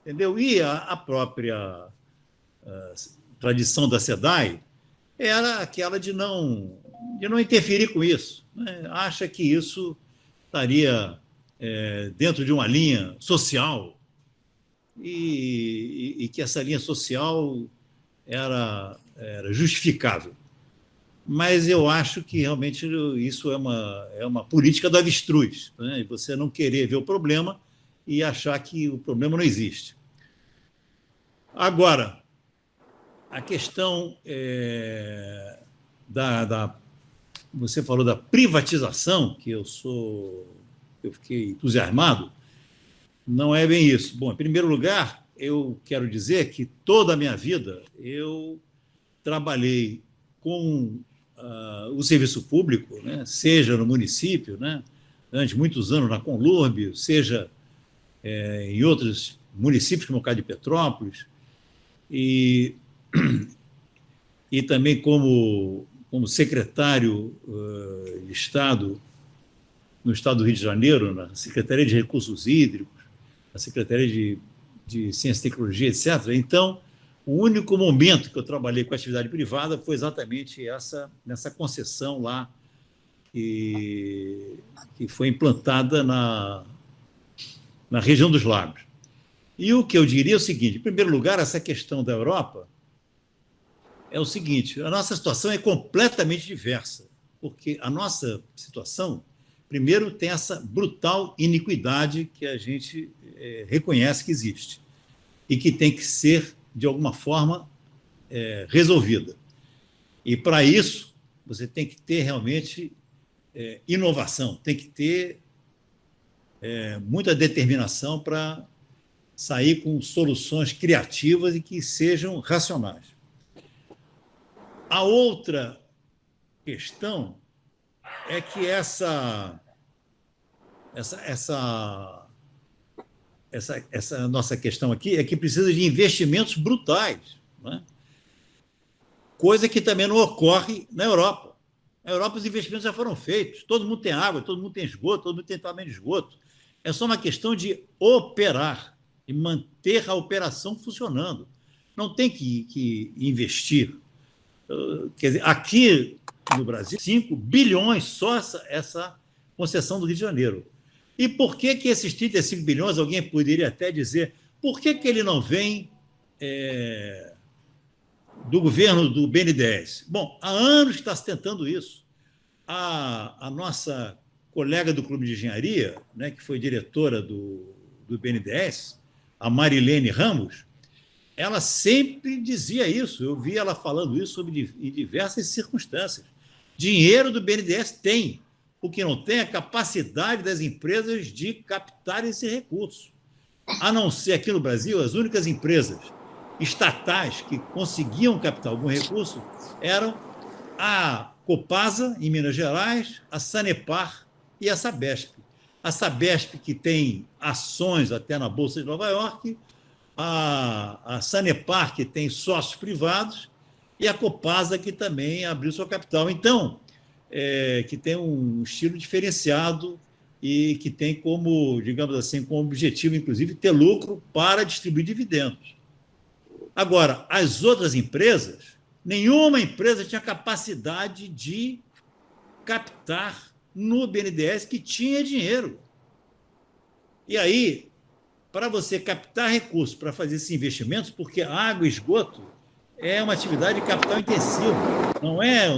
Entendeu? E a própria tradição da SEDAI era aquela de não interferir com isso, né? Acha que isso estaria dentro de uma linha social e que essa linha social era justificável. Mas eu acho que realmente isso é uma política do avestruz, né? Você não querer ver o problema e achar que o problema não existe. Agora, a questão você falou da privatização, que eu fiquei entusiasmado, não é bem isso. Bom, em primeiro lugar, eu quero dizer que toda a minha vida eu trabalhei com o serviço público, né, seja no município, né, durante muitos anos na Conlurb, seja em outros municípios, como o caso de Petrópolis, e também como secretário de Estado no Estado do Rio de Janeiro, na Secretaria de Recursos Hídricos, na Secretaria de Ciência e Tecnologia, etc. Então, o único momento que eu trabalhei com atividade privada foi exatamente nessa concessão lá que foi implantada na região dos Lagos. E o que eu diria é o seguinte: em primeiro lugar, essa questão da Europa é o seguinte: a nossa situação é completamente diversa, porque a nossa situação, primeiro, tem essa brutal iniquidade que a gente reconhece que existe e que tem que ser, de alguma forma, resolvida. E, para isso, você tem que ter realmente inovação, tem que ter muita determinação para sair com soluções criativas e que sejam racionais. A outra questão é que essa nossa questão aqui é que precisa de investimentos brutais, né? Coisa que também não ocorre na Europa. Na Europa, os investimentos já foram feitos, todo mundo tem água, todo mundo tem esgoto, todo mundo tem tratamento de esgoto. É só uma questão de operar e manter a operação funcionando. Não tem que investir. Quer dizer, aqui no Brasil, 5 bilhões só essa concessão do Rio de Janeiro. E por que esses 35 bilhões, alguém poderia até dizer, por que ele não vem do governo do BNDES? Bom, há anos que está se tentando isso. A nossa colega do Clube de Engenharia, né, que foi diretora do BNDES, a Marilene Ramos, ela sempre dizia isso. Eu vi ela falando isso em diversas circunstâncias. Dinheiro do BNDES tem. O que não tem é a capacidade das empresas de captar esse recurso. A não ser aqui no Brasil, as únicas empresas estatais que conseguiam captar algum recurso eram a Copasa, em Minas Gerais, a Sanepar e a Sabesp. A Sabesp, que tem ações até na Bolsa de Nova York, a Sanepar, que tem sócios privados, e a Copasa, que também abriu sua capital. Então, que tem um estilo diferenciado e que tem como, digamos assim, como objetivo, inclusive, ter lucro para distribuir dividendos. Agora, as outras empresas, nenhuma empresa tinha capacidade de captar no BNDES, que tinha dinheiro. E aí, para você captar recursos para fazer esses investimentos, porque água e esgoto é uma atividade de capital intensivo, não é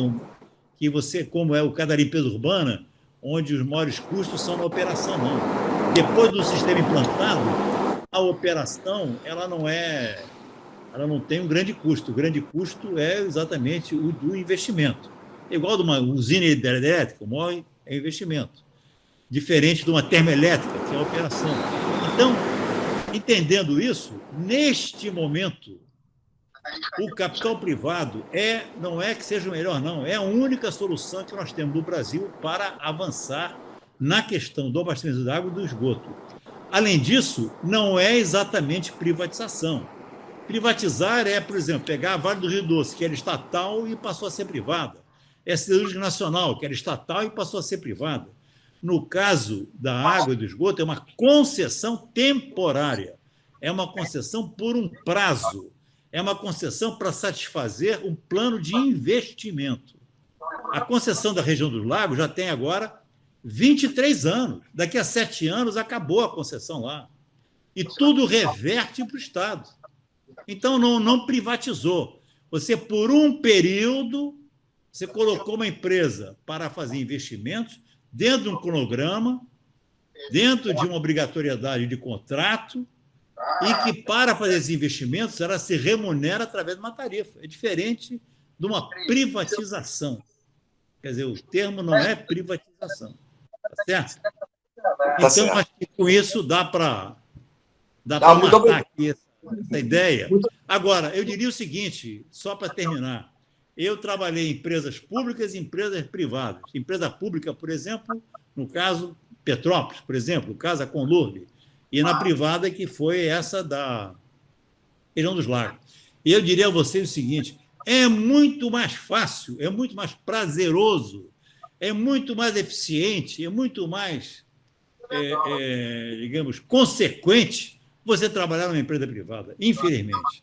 que você, como é o caso da limpeza urbana, onde os maiores custos são na operação, não. Depois do sistema implantado, a operação ela não tem um grande custo. O grande custo é exatamente o do investimento. Igual de uma usina hidrelétrica, o maior é investimento. Diferente de uma termoelétrica, que é a operação. Então, entendendo isso, neste momento, o capital privado não é que seja o melhor, não. É a única solução que nós temos no Brasil para avançar na questão do abastecimento da água e do esgoto. Além disso, não é exatamente privatização. Privatizar é, por exemplo, pegar a Vale do Rio Doce, que era estatal e passou a ser privada. É a Siderúrgica Nacional, que era estatal e passou a ser privada. No caso da água e do esgoto, é uma concessão temporária. É uma concessão por um prazo. É uma concessão para satisfazer um plano de investimento. A concessão da região dos lagos já tem agora 23 anos. Daqui a 7 anos acabou a concessão lá. E tudo reverte para o Estado. Então, não privatizou. Você, por um período, você colocou uma empresa para fazer investimentos dentro de um cronograma, dentro de uma obrigatoriedade de contrato, e que, para fazer esses investimentos, ela se remunera através de uma tarifa. É diferente de uma privatização. Quer dizer, o termo não é privatização. Tá certo? Então, acho que com isso dá para matar aqui essa ideia. Agora, eu diria o seguinte, só para terminar. Eu trabalhei em empresas públicas e empresas privadas. Empresa pública, por exemplo, no caso Petrópolis, por exemplo, o caso a Conlurb, e na privada, que foi essa da região dos lagos. E eu diria a vocês o seguinte, é muito mais fácil, é muito mais prazeroso, é muito mais eficiente, é muito mais, digamos, consequente você trabalhar numa empresa privada, infelizmente.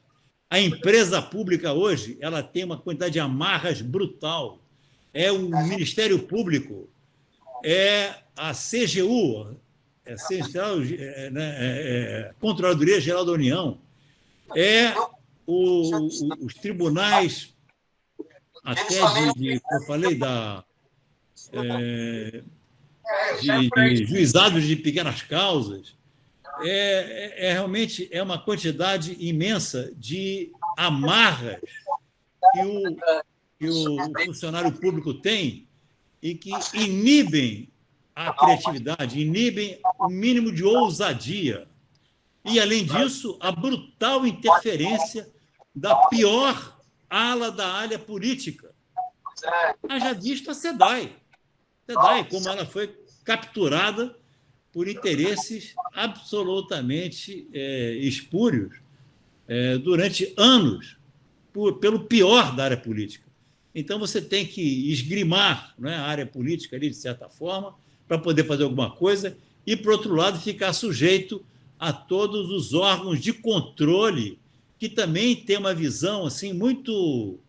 A empresa pública hoje ela tem uma quantidade de amarras brutal. É o Ministério Público, é a CGU, Controladoria Geral da União, os tribunais, até como eu falei, de juizados de pequenas causas. Realmente uma quantidade imensa de amarras que o funcionário público tem e que inibem a criatividade, inibem o mínimo de ousadia. E, além disso, a brutal interferência da pior ala da área política. Haja visto a SEDAI. Como ela foi capturada por interesses absolutamente espúrios durante anos, pelo pior da área política. Então, você tem que esgrimar, né, a área política ali, de certa forma, para poder fazer alguma coisa, e, por outro lado, ficar sujeito a todos os órgãos de controle, que também têm uma visão assim, muito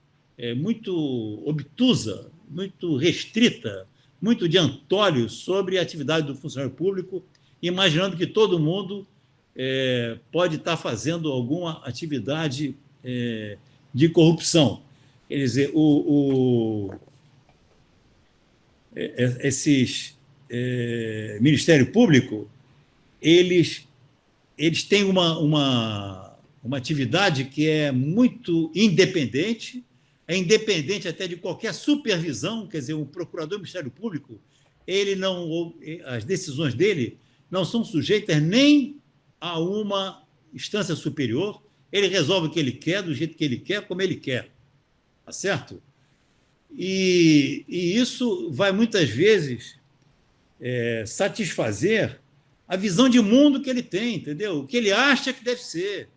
obtusa, muito restrita, muito de antólio sobre a atividade do funcionário público, imaginando que todo mundo pode estar fazendo alguma atividade de corrupção. Quer dizer, esses Ministério Público, eles têm uma atividade que é muito independente, é independente até de qualquer supervisão. Quer dizer, o procurador do Ministério Público, as decisões dele não são sujeitas nem a uma instância superior, ele resolve o que ele quer, do jeito que ele quer, como ele quer. Tá certo? E isso vai, muitas vezes, satisfazer a visão de mundo que ele tem, entendeu? O que ele acha que deve ser,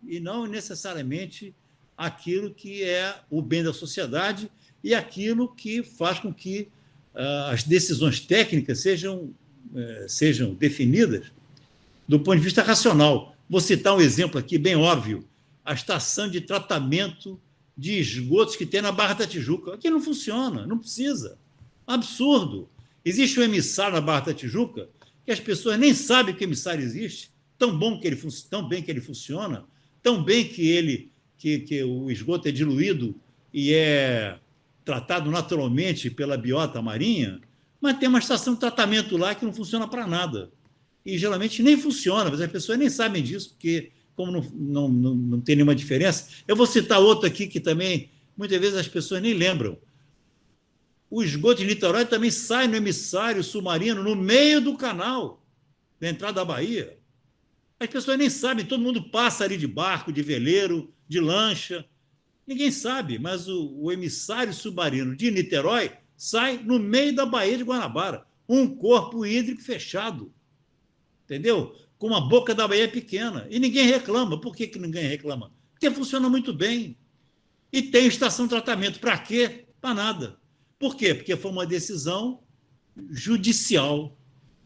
e não necessariamente aquilo que é o bem da sociedade e aquilo que faz com que as decisões técnicas sejam definidas do ponto de vista racional. Vou citar um exemplo aqui bem óbvio: a estação de tratamento de esgotos que tem na Barra da Tijuca. Aqui não funciona, não precisa. Absurdo. Existe um emissário na Barra da Tijuca que as pessoas nem sabem que o emissário existe, tão bem que ele funciona, tão bem que o esgoto é diluído e é tratado naturalmente pela biota marinha, mas tem uma estação de tratamento lá que não funciona para nada. E geralmente nem funciona, mas as pessoas nem sabem disso, porque como não tem nenhuma diferença. Eu vou citar outro aqui que também, muitas vezes, as pessoas nem lembram. O esgoto de Niterói também sai no emissário submarino, no meio do canal, da entrada da Bahia. As pessoas nem sabem, todo mundo passa ali de barco, de veleiro, de lancha. Ninguém sabe, mas o emissário submarino de Niterói sai no meio da Baía de Guanabara. um corpo hídrico fechado, entendeu? Com uma boca da Bahia pequena. E ninguém reclama. Por que ninguém reclama? Porque funciona muito bem. E tem estação de tratamento. Para quê? Para nada. Por quê? Porque foi uma decisão judicial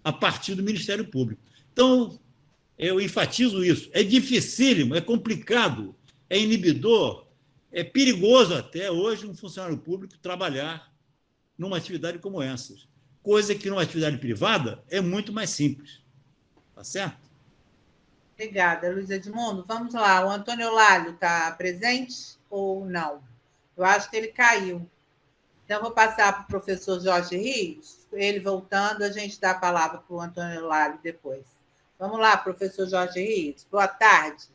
a partir do Ministério Público. Então, eu enfatizo isso. É dificílimo, é complicado, é inibidor, é perigoso até hoje um funcionário público trabalhar numa atividade como essa. Coisa que numa atividade privada é muito mais simples. Tá certo? Obrigada, Luiz Edmundo. Vamos lá, o Antônio Eulálio está presente ou não? Eu acho que ele caiu. Então, vou passar para o professor Jorge Rios. Ele voltando, a gente dá a palavra para o Antônio Eulálio depois. Vamos lá, professor Jorge Rios. Boa tarde.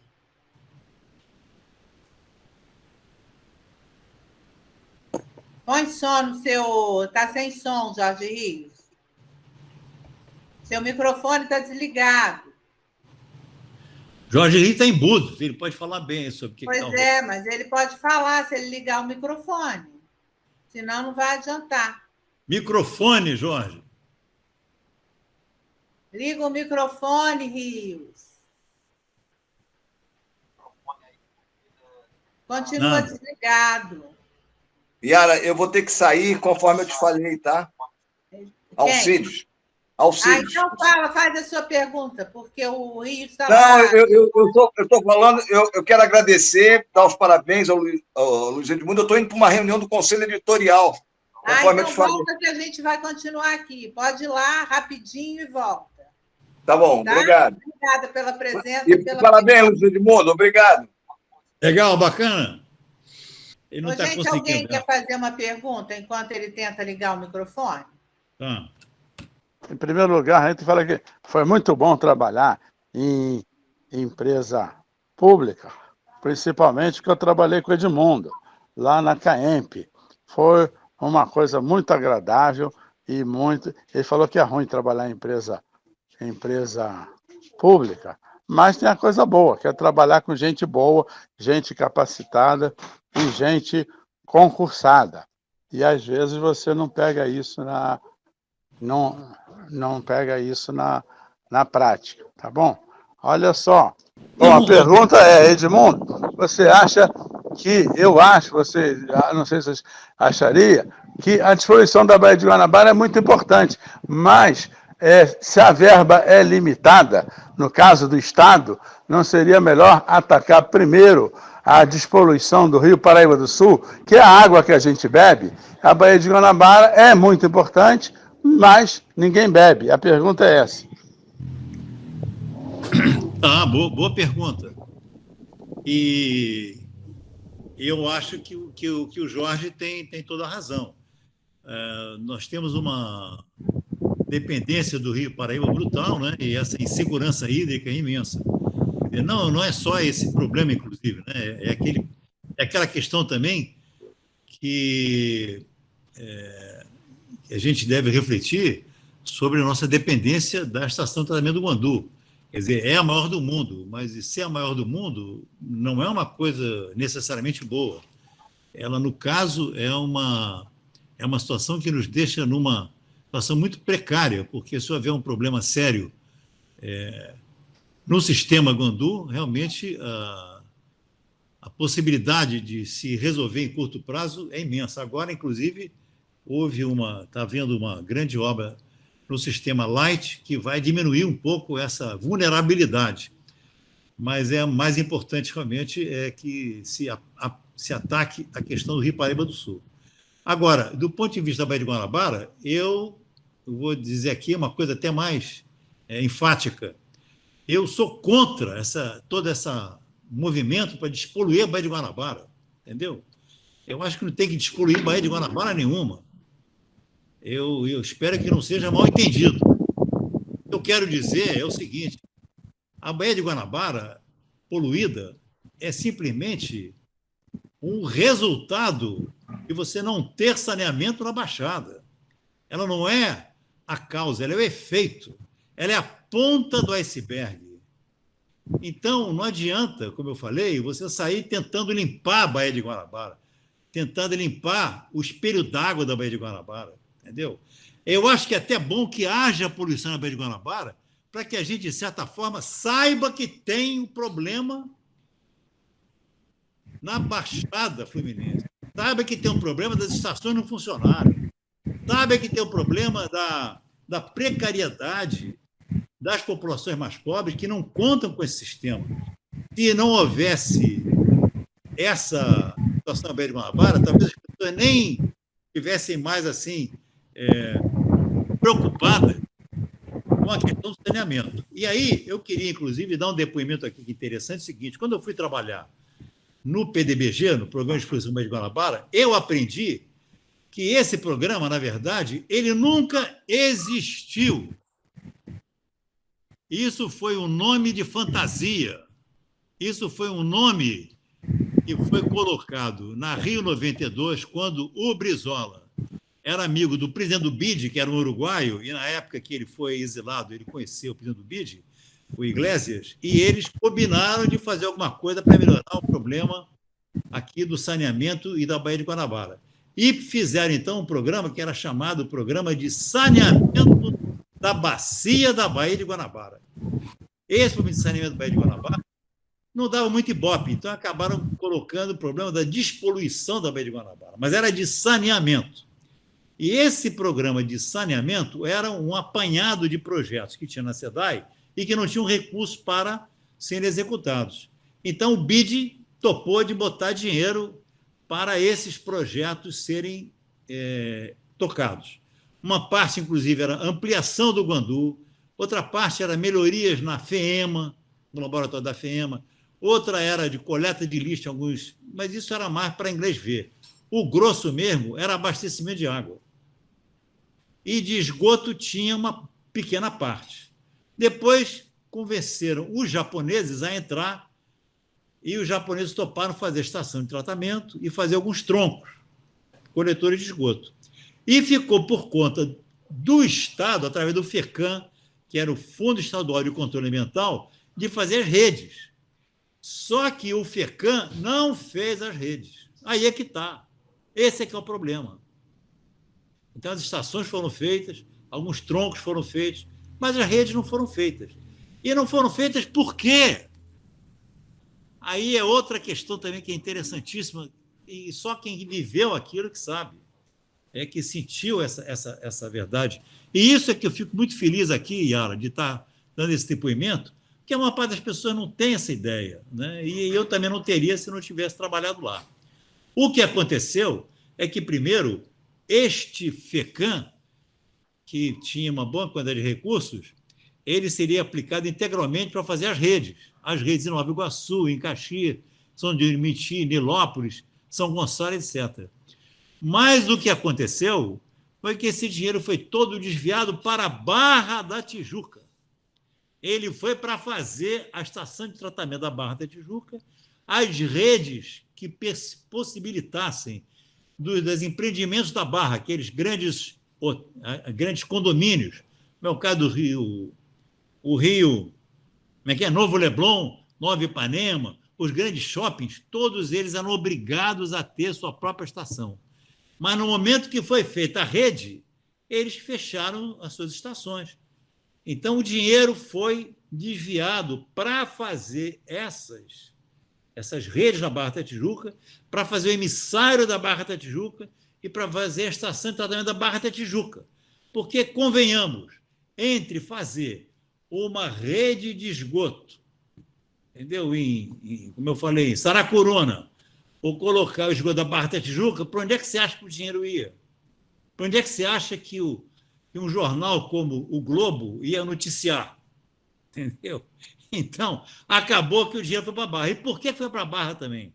Põe som no seu... Está sem som, Jorge Rios. Seu microfone está desligado. Jorge Rios está em Búzios, ele pode falar bem sobre o que Pois está. é, mas ele pode falar se ele ligar o microfone. Senão não vai adiantar. Microfone, Jorge. Liga o microfone, Rios. Continua desligado. Yara, eu vou ter que sair conforme eu te falei, tá? Auxílios. Auxílios. Então faz a sua pergunta, porque o Rios está lá. Não, eu estou falando, eu quero agradecer, dar os parabéns ao Luiz Edmundo. Eu estou indo para uma reunião do Conselho Editorial. Conforme então volta que a gente vai continuar aqui. Pode ir lá rapidinho e volta. Tá bom, obrigado. Obrigada pela presença. Parabéns, Luiz Edmundo, obrigado. Legal, bacana. Ele não está conseguindo. Alguém quer fazer uma pergunta enquanto ele tenta ligar o microfone? Em primeiro lugar, a gente fala que foi muito bom trabalhar em empresa pública, principalmente que eu trabalhei com o Edmundo, lá na CAEMP. Foi uma coisa muito agradável e muito... Ele falou que é ruim trabalhar em empresa pública, mas tem a coisa boa, que é trabalhar com gente boa, gente capacitada e gente concursada. E às vezes você não pega isso não pega isso na prática, tá bom? Olha só. Bom, a pergunta é, Edmundo, você acha que, você, não sei se você acharia, que a disposição da Baía de Guanabara é muito importante, mas se a verba é limitada, no caso do Estado, não seria melhor atacar primeiro a despoluição do Rio Paraíba do Sul, que é a água que a gente bebe? A Baía de Guanabara é muito importante, mas ninguém bebe. A pergunta é essa. Boa pergunta. E eu acho que o Jorge tem toda a razão. Nós temos uma dependência do Rio Paraíba brutal, né? E essa insegurança hídrica é imensa. Não é só esse problema, inclusive, né? É aquela questão também que a gente deve refletir sobre a nossa dependência da estação de tratamento do Guandu. Quer dizer, é a maior do mundo, mas ser a maior do mundo não é uma coisa necessariamente boa. Ela, no caso, é uma situação que nos deixa numa situação muito precária, porque se houver um problema sério no sistema Guandu, realmente a possibilidade de se resolver em curto prazo é imensa. Agora, inclusive, está havendo uma grande obra no sistema Light que vai diminuir um pouco essa vulnerabilidade. Mas mais importante, realmente, é que se ataque a questão do Rio Paraíba do Sul. Agora, do ponto de vista da Baía de Guanabara, eu vou dizer aqui uma coisa até mais enfática. Eu sou contra todo esse movimento para despoluir a Baía de Guanabara, entendeu? Eu acho que não tem que despoluir a Baía de Guanabara nenhuma. Eu espero que não seja mal entendido. O que eu quero dizer é o seguinte: a Baía de Guanabara poluída é simplesmente um resultado de você não ter saneamento na Baixada. Ela não é a causa, ela é o efeito. Ela é a ponta do iceberg. Então, não adianta, como eu falei, você sair tentando limpar a Baía de Guanabara, tentando limpar o espelho d'água da Baía de Guanabara. Entendeu? Eu acho que é até bom que haja poluição na Baía de Guanabara, para que a gente, de certa forma, saiba que tem um problema na Baixada Fluminense. Saiba que tem um problema das estações não funcionarem. Saiba que tem um problema da precariedade das populações mais pobres que não contam com esse sistema. Se não houvesse essa situação na Baía de Guanabara, talvez as pessoas nem estivessem mais assim preocupadas com a questão do saneamento. E aí, eu queria, inclusive, dar um depoimento aqui que é interessante, o seguinte, quando eu fui trabalhar no PDBG, no Programa de Exclusão Baía de Guanabara, eu aprendi que esse programa, na verdade, ele nunca existiu. Isso foi um nome de fantasia. Isso foi um nome que foi colocado na Rio 92, quando o Brizola era amigo do presidente do BID, que era um uruguaio, e na época que ele foi exilado, ele conheceu o presidente do BID, o Iglesias, e eles combinaram de fazer alguma coisa para melhorar o problema aqui do saneamento e da Baía de Guanabara. E fizeram, então, um programa que era chamado Programa de Saneamento da Bacia da Baía de Guanabara. Esse programa de saneamento da Baía de Guanabara não dava muito ibope, então acabaram colocando o problema da despoluição da Baía de Guanabara, mas era de saneamento. E esse programa de saneamento era um apanhado de projetos que tinha na SEDAI e que não tinham recursos para serem executados. Então, o BID topou de botar dinheiro para esses projetos serem tocados. Uma parte, inclusive, era ampliação do Guandu, outra parte era melhorias na FEEMA, no laboratório da FEEMA, outra era de coleta de lixo, alguns, mas isso era mais para inglês ver. O grosso mesmo era abastecimento de água. E de esgoto tinha uma pequena parte. Depois convenceram os japoneses a entrar e os japoneses toparam fazer estação de tratamento e fazer alguns troncos, coletores de esgoto. E ficou por conta do Estado, através do FECAM, que era o Fundo Estadual de Controle Ambiental, de fazer as redes. Só que o FECAM não fez as redes. Aí é que está. Esse é que é o problema. Então, as estações foram feitas, alguns troncos foram feitos, mas as redes não foram feitas. E não foram feitas por quê? Aí é outra questão também que é interessantíssima, e só quem viveu aquilo que sabe, que sentiu essa verdade. E isso é que eu fico muito feliz aqui, Yara, de estar dando esse depoimento, porque a maior parte das pessoas não tem essa ideia, né? E eu também não teria se não tivesse trabalhado lá. O que aconteceu é que, primeiro, este FECAM, que tinha uma boa quantidade de recursos, ele seria aplicado integralmente para fazer as redes em Nova Iguaçu, em Caxias, São Dimiti, Nilópolis, São Gonçalo, etc. Mas o que aconteceu foi que esse dinheiro foi todo desviado para a Barra da Tijuca. Ele foi para fazer a estação de tratamento da Barra da Tijuca, as redes que possibilitassem dos empreendimentos da Barra, aqueles grandes condomínios, no meu caso do Rio, o Rio, como é que é? Novo Leblon, Nova Ipanema, os grandes shoppings, todos eles eram obrigados a ter sua própria estação. Mas no momento que foi feita a rede, eles fecharam as suas estações. Então, o dinheiro foi desviado para fazer essas redes na Barra da Tijuca, para fazer o emissário da Barra da Tijuca e para fazer a estação de tratamento da Barra da Tijuca. Porque, convenhamos, entre fazer uma rede de esgoto, entendeu? Como eu falei, em Saracuruna, ou colocar o esgoto da Barra da Tijuca, para onde é que você acha que o dinheiro ia? Para onde é que você acha que um jornal como o Globo ia noticiar? Entendeu? Então, acabou que o dinheiro foi para a Barra. E por que foi para a Barra também?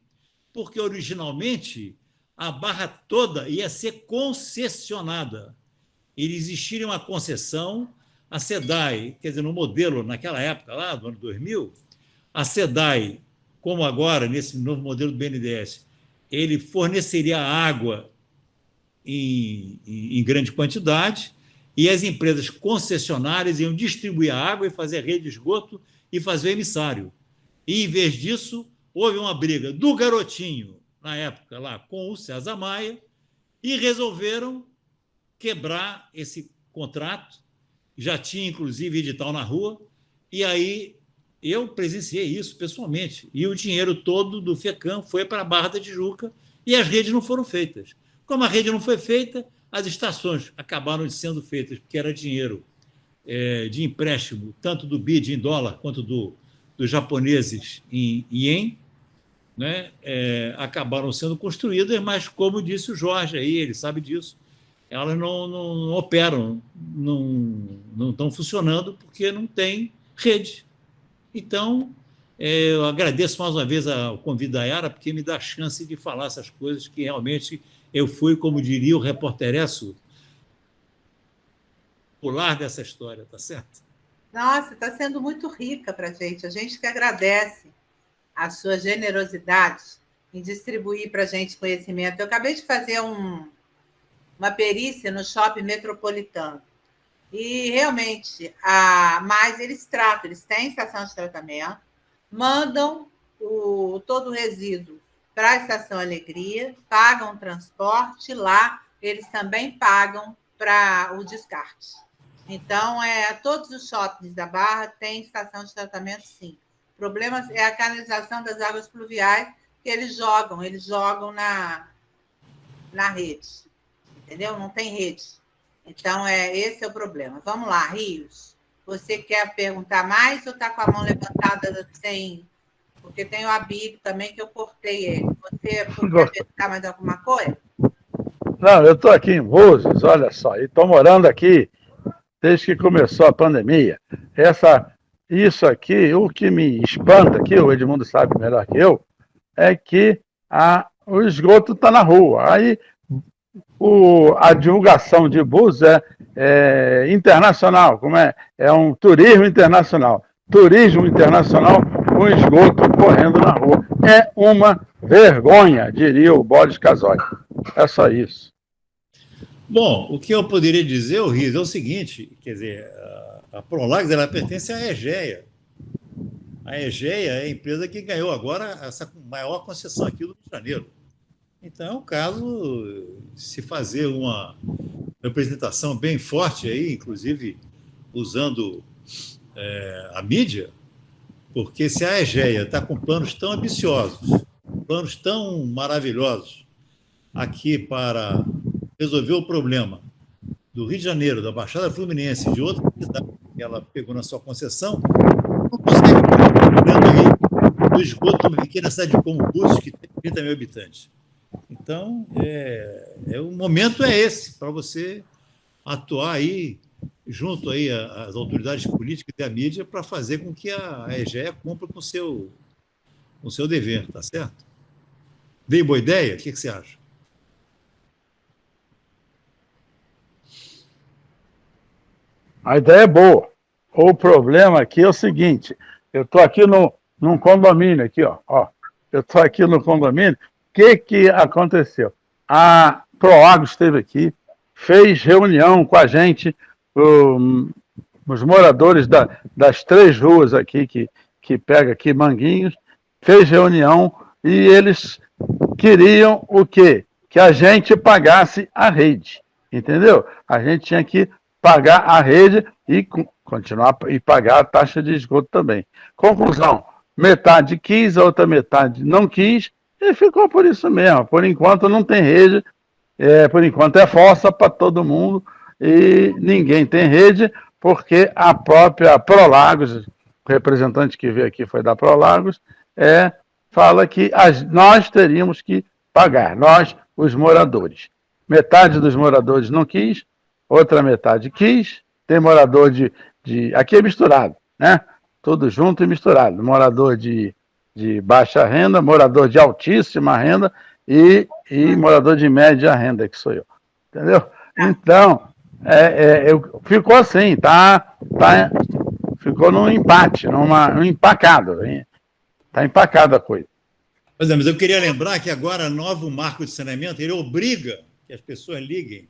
Porque, originalmente, a Barra toda ia ser concessionada. Iria existir uma concessão, a SEDAI, quer dizer, no modelo, naquela época, lá do ano 2000, a SEDAI, como agora, nesse novo modelo do BNDES, ele forneceria água em grande quantidade e as empresas concessionárias iam distribuir a água e fazer a rede de esgoto e fazer o emissário. E, em vez disso, houve uma briga do Garotinho, na época, lá com o César Maia, e resolveram quebrar esse contrato, já tinha, inclusive, edital na rua, e aí eu presenciei isso pessoalmente. E o dinheiro todo do FECAM foi para a Barra da Tijuca e as redes não foram feitas. Como a rede não foi feita, as estações acabaram sendo feitas, porque era dinheiro de empréstimo, tanto do BID em dólar quanto dos japoneses em ien, né? Acabaram sendo construídas, mas, como disse o Jorge, aí, ele sabe disso, elas não operam, não estão funcionando porque não tem rede. Então, eu agradeço mais uma vez o convite da Yara, porque me dá a chance de falar essas coisas que realmente eu fui, como diria o repórteresso, pular dessa história, tá certo? Nossa, está sendo muito rica para a gente que agradece a sua generosidade em distribuir para a gente conhecimento. Eu acabei de fazer uma perícia no shopping metropolitano e, realmente, mas eles têm estação de tratamento, mandam todo o resíduo para a Estação Alegria, pagam o transporte, lá eles também pagam para o descarte. Então, todos os shoppings da Barra têm estação de tratamento, sim. O problema é a canalização das águas pluviais que eles jogam na rede, entendeu? Não tem rede. Então, esse é o problema. Vamos lá, Rios. Você quer perguntar mais ou está com a mão levantada sem... Porque tem o Abílio também, que eu cortei ele. Você quer perguntar mais alguma coisa? Não, eu estou aqui em Búzios, olha só, e estou morando aqui desde que começou a pandemia. Isso aqui, o que me espanta aqui, o Edmundo sabe melhor que eu, é que o esgoto está na rua. Aí a divulgação de Búzios é internacional, é um turismo internacional. Turismo internacional com esgoto correndo na rua. É uma vergonha, diria o Boris Casoy. É só isso. Bom, o que eu poderia dizer, Rios, é o seguinte, quer dizer, a Prolagos, ela pertence à Egeia. A Egeia é a empresa que ganhou agora essa maior concessão aqui do Rio de Janeiro. Então, é um caso se fazer uma representação bem forte aí, inclusive usando a mídia, porque se a Egeia está com planos tão ambiciosos, planos tão maravilhosos aqui para resolver o problema do Rio de Janeiro, da Baixada Fluminense, de outra cidade que ela pegou na sua concessão, não consegue resolver o problema aí do esgoto de uma pequena cidade como Búzios, que tem 30 mil habitantes. Então, o momento é esse, para você atuar aí, junto aí às autoridades políticas e à mídia, para fazer com que a Egeia cumpra com o seu dever, tá certo? Veio boa ideia? O que você acha? A ideia é boa. O problema aqui é o seguinte, eu estou aqui num condomínio, aqui, ó. Eu estou aqui no condomínio. O que aconteceu? A Proagro esteve aqui, fez reunião com a gente, os moradores das 3 ruas aqui, que pega aqui Manguinhos, fez reunião e eles queriam o quê? Que a gente pagasse a rede, entendeu? A gente tinha que pagar a rede e continuar e pagar a taxa de esgoto também. Conclusão, metade quis, a outra metade não quis, e ficou por isso mesmo. Por enquanto não tem rede, por enquanto é fossa para todo mundo, e ninguém tem rede, porque a própria Prolagos, o representante que veio aqui foi da Prolagos, fala que nós teríamos que pagar, nós, os moradores. Metade dos moradores não quis, outra metade quis, tem morador aqui é misturado, né? Tudo junto e misturado. Morador de baixa renda, morador de altíssima renda e morador de média renda, que sou eu. Entendeu? Então, ficou assim, ficou num empate, num empacado. Está empacada a coisa. Pois é, mas eu queria lembrar que agora o novo marco de saneamento, ele obriga que as pessoas liguem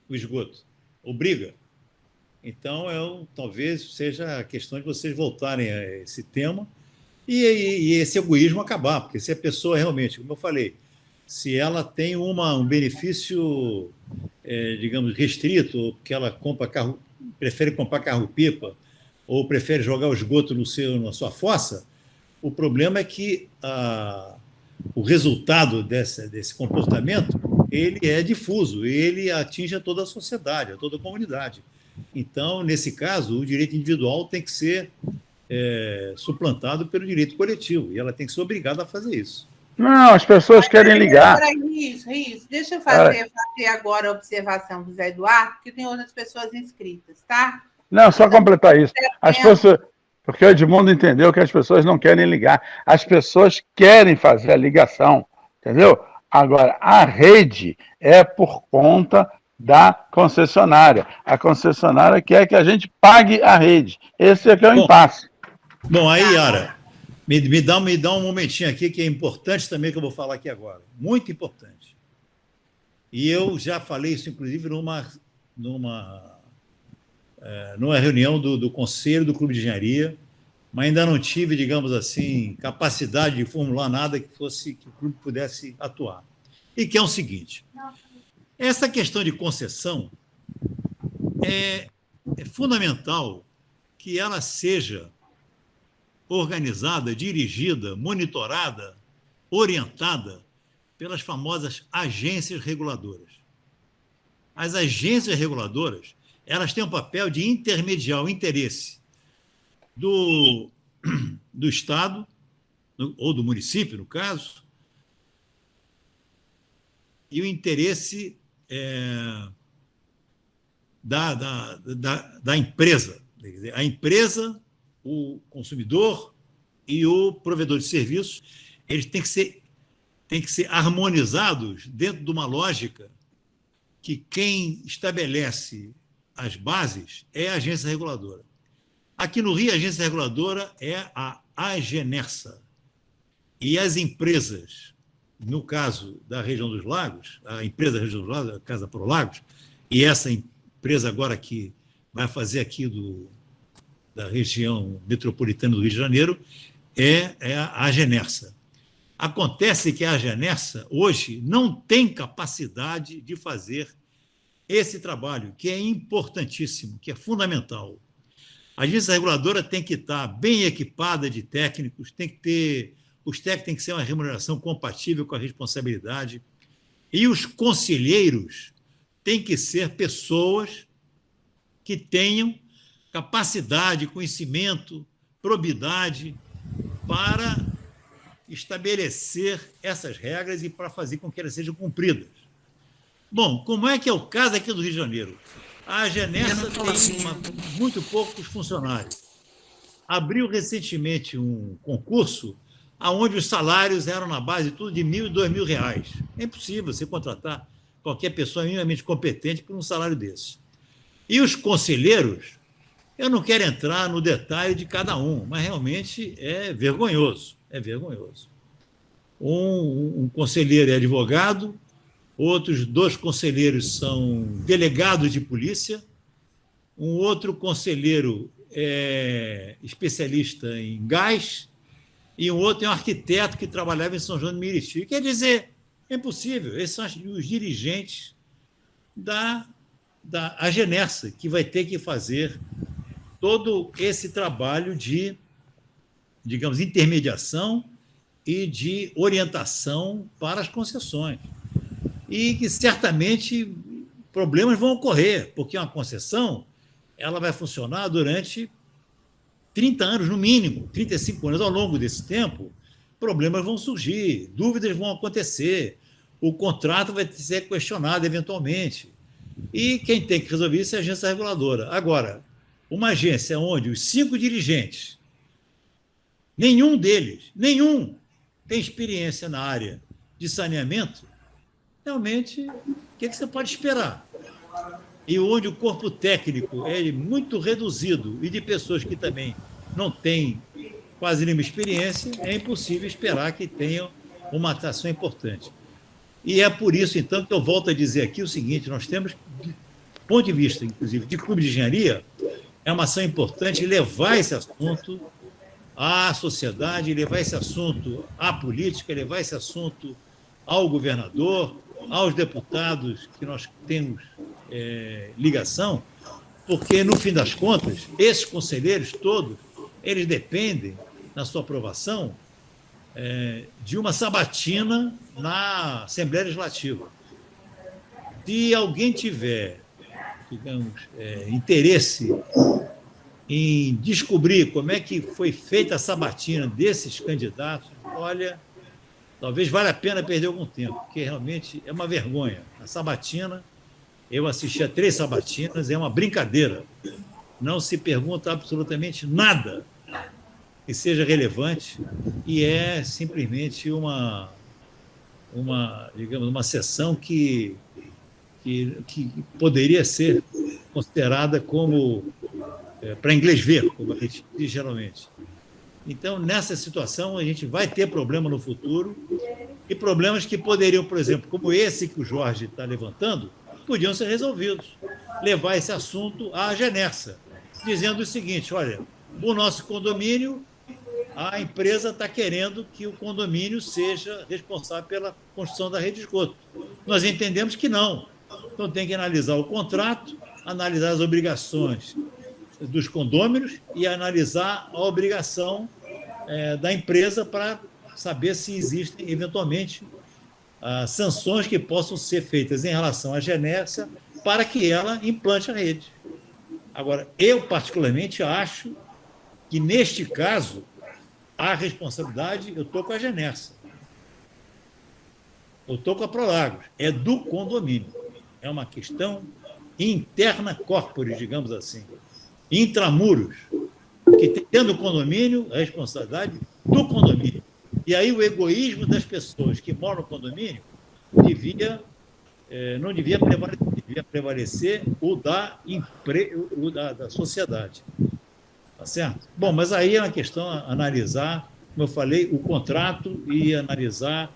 o esgoto. Obriga. Então, talvez seja a questão de vocês voltarem a esse tema e esse egoísmo acabar, porque se a pessoa realmente, como eu falei, se ela tem um benefício digamos, restrito, ou porque ela prefere comprar carro-pipa, ou prefere jogar o esgoto na sua fossa, o problema é que o resultado desse comportamento ele é difuso, ele atinge a toda a sociedade, a toda a comunidade. Então, nesse caso, o direito individual tem que ser suplantado pelo direito coletivo, e ela tem que ser obrigada a fazer isso. Não, as pessoas querem ligar. Isso. Deixa eu fazer agora a observação do Zé Eduardo, porque tem outras pessoas inscritas, tá? Não, só completar isso. As pessoas, porque o Edmundo entendeu que as pessoas não querem ligar. As pessoas querem fazer a ligação, entendeu? Agora, a rede é por conta da concessionária. A concessionária quer que a gente pague a rede. Esse é que é o impasse. Bom, aí, Yara, me dá um momentinho aqui que é importante também que eu vou falar aqui agora. Muito importante. E eu já falei isso, inclusive, numa reunião do Conselho do Clube de Engenharia, mas ainda não tive, digamos assim, capacidade de formular nada que o clube pudesse atuar. E que é o seguinte: essa questão de concessão é fundamental que ela seja organizada, dirigida, monitorada, orientada pelas famosas agências reguladoras. As agências reguladoras, elas têm um papel de intermediar o interesse do Estado, ou do município, no caso, e o interesse da empresa. A empresa, o consumidor e o provedor de serviços, eles têm que ser harmonizados dentro de uma lógica que quem estabelece as bases é a agência reguladora. Aqui no Rio, a agência reguladora é a Agenersa. E as empresas, no caso da região dos lagos, a empresa da região dos lagos, a Casa Prolagos, e essa empresa agora que vai fazer aqui da região metropolitana do Rio de Janeiro, é a Agenersa. Acontece que a Agenersa, hoje, não tem capacidade de fazer esse trabalho, que é importantíssimo, que é fundamental. A agência reguladora tem que estar bem equipada de técnicos, os técnicos têm que ser uma remuneração compatível com a responsabilidade, e os conselheiros têm que ser pessoas que tenham capacidade, conhecimento, probidade para estabelecer essas regras e para fazer com que elas sejam cumpridas. Bom, como é que é o caso aqui do Rio de Janeiro? A Agenersa tem muito poucos funcionários. Abriu recentemente um concurso onde os salários eram na base de tudo de R$ 1.000 e R$ 2.000. É impossível você contratar qualquer pessoa minimamente competente por um salário desse. E os conselheiros, eu não quero entrar no detalhe de cada um, mas realmente é vergonhoso. É vergonhoso. Um conselheiro é advogado, outros 2 conselheiros são delegados de polícia, um outro conselheiro é especialista em gás, e um outro é um arquiteto que trabalhava em São João do Meriti. Quer dizer, é impossível. Esses são os dirigentes da Agenersa, que vai ter que fazer todo esse trabalho de, digamos, intermediação e de orientação para as concessões. E que, certamente, problemas vão ocorrer, porque uma concessão ela vai funcionar durante 30 anos, no mínimo, 35 anos. Ao longo desse tempo, problemas vão surgir, dúvidas vão acontecer, o contrato vai ser questionado eventualmente. E quem tem que resolver isso é a agência reguladora. Agora, uma agência onde os 5 dirigentes, nenhum deles, tem experiência na área de saneamento, realmente, o que você pode esperar? E onde o corpo técnico é muito reduzido e de pessoas que também não têm quase nenhuma experiência, é impossível esperar que tenham uma atuação importante. E é por isso, então, que eu volto a dizer aqui o seguinte: nós temos, do ponto de vista, inclusive, de clube de engenharia, é uma ação importante levar esse assunto à sociedade, levar esse assunto à política, levar esse assunto ao governador, aos deputados que nós temos ligação, porque, no fim das contas, esses conselheiros todos, eles dependem, na sua aprovação, de uma sabatina na Assembleia Legislativa. Se alguém tiver, digamos, interesse em descobrir como é que foi feita a sabatina desses candidatos, olha, talvez valha a pena perder algum tempo, porque realmente é uma vergonha. A sabatina, eu assisti a 3 sabatinas, é uma brincadeira. Não se pergunta absolutamente nada que seja relevante e é simplesmente digamos, uma sessão que poderia ser considerada como para inglês ver, como a gente diz geralmente. Então, nessa situação, a gente vai ter problema no futuro e problemas que poderiam, por exemplo, como esse que o Jorge está levantando, podiam ser resolvidos. Levar esse assunto à Genersa, dizendo o seguinte, olha, o nosso condomínio, a empresa está querendo que o condomínio seja responsável pela construção da rede de esgoto. Nós entendemos que não. Então, tem que analisar o contrato, analisar as obrigações dos condôminos e analisar a obrigação da empresa para saber se existem, eventualmente, sanções que possam ser feitas em relação à Genersa para que ela implante a rede. Agora, eu, particularmente, acho que, neste caso, a responsabilidade, eu estou com a Genersa. Eu estou com a Prolagos. É do condomínio. É uma questão interna corporis, digamos assim. Intramuros. Porque, tendo o condomínio, a responsabilidade do condomínio. E aí o egoísmo das pessoas que moram no condomínio não devia prevalecer o da sociedade. Tá certo? Bom, mas aí é uma questão a analisar, como eu falei, o contrato e analisar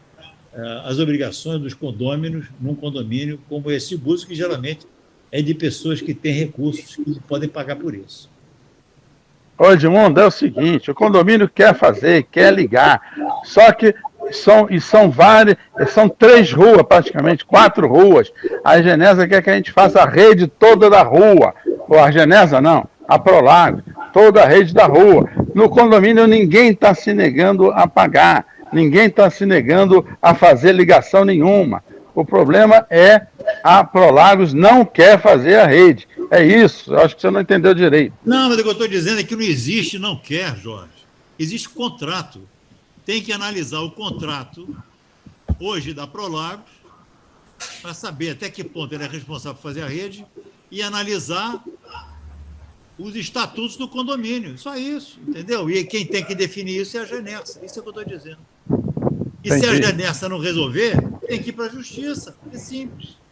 as obrigações dos condôminos num condomínio como esse de Búzios, que geralmente é de pessoas que têm recursos que podem pagar por isso. Ô, Edmundo, é o seguinte, o condomínio quer fazer, quer ligar, só que são várias, são 3 ruas praticamente, 4 ruas. A Genersa quer que a gente faça a rede toda da rua, ou a Genersa não, a Prolagos, toda a rede da rua. No condomínio ninguém está se negando a pagar, ninguém está se negando a fazer ligação nenhuma. O problema é a Prolagos não quer fazer a rede. É isso, eu acho que você não entendeu direito. Não, mas o que eu estou dizendo é que não existe não quer, Jorge. Existe contrato. Tem que analisar o contrato hoje da Prolagos para saber até que ponto ele é responsável por fazer a rede e analisar os estatutos do condomínio. Só isso, entendeu? E quem tem que definir isso é a Genersa. Isso é o que eu estou dizendo. E entendi. Se a Genersa não resolver, tem que ir para a justiça. É simples.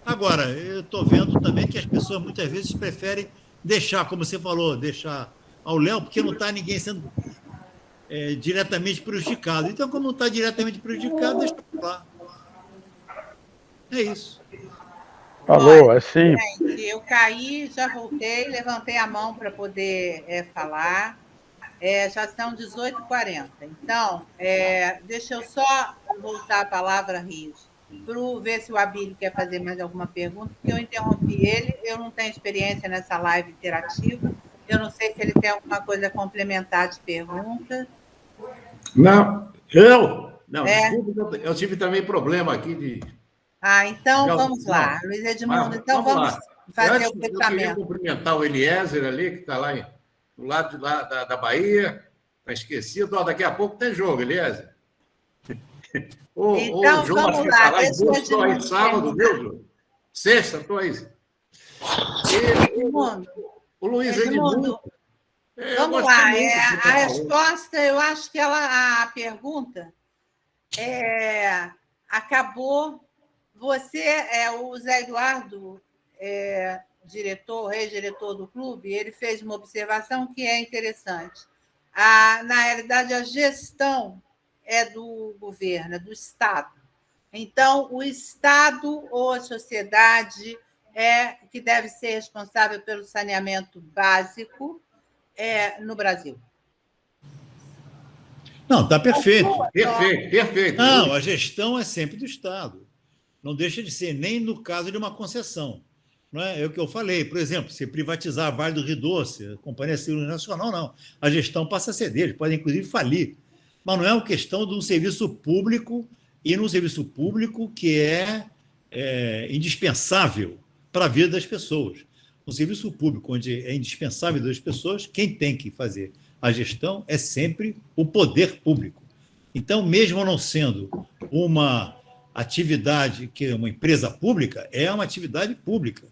Agora, eu estou vendo também que as pessoas muitas vezes preferem deixar, como você falou, deixar ao léu, porque não está ninguém sendo diretamente prejudicado. Então, como não está diretamente prejudicado, deixa para lá. É isso. Falou, assim. Gente, eu caí, já voltei, levantei a mão para poder falar. Já são 18h40. Então, deixa eu só voltar a palavra, Rios, para ver se o Abílio quer fazer mais alguma pergunta, porque eu interrompi ele, eu não tenho experiência nessa live interativa, eu não sei se ele tem alguma coisa a complementar de pergunta. Não, desculpa, eu tive também problema aqui de... então vamos lá, Luiz Edmundo, então vamos fazer o fechamento. Eu queria cumprimentar o Eliezer ali, que está lá do lado de lá da Bahia, está esquecido, daqui a pouco tem jogo, Eliezer. Então, vamos lá. Estou aí sábado, viu? Sexta, estou aí. O Luiz Edmundo. Vamos lá. A resposta, eu acho que a pergunta acabou. Você, o Zé Eduardo, ex-diretor do clube, ele fez uma observação que é interessante. Na realidade, a gestão é do governo, é do Estado. Então, o Estado ou a sociedade que deve ser responsável pelo saneamento básico no Brasil. Não, está perfeito. Perfeito. Não, a gestão é sempre do Estado. Não deixa de ser, nem no caso de uma concessão. Não é o que eu falei. Por exemplo, se privatizar a Vale do Rio Doce, a Companhia Civil Nacional, não. A gestão passa a ser deles, podem, inclusive, falir. Mas não é uma questão de um serviço público, e num serviço público que é indispensável para a vida das pessoas. Um serviço público onde é indispensável das pessoas, quem tem que fazer a gestão é sempre o poder público. Então, mesmo não sendo uma atividade que é uma empresa pública, é uma atividade pública.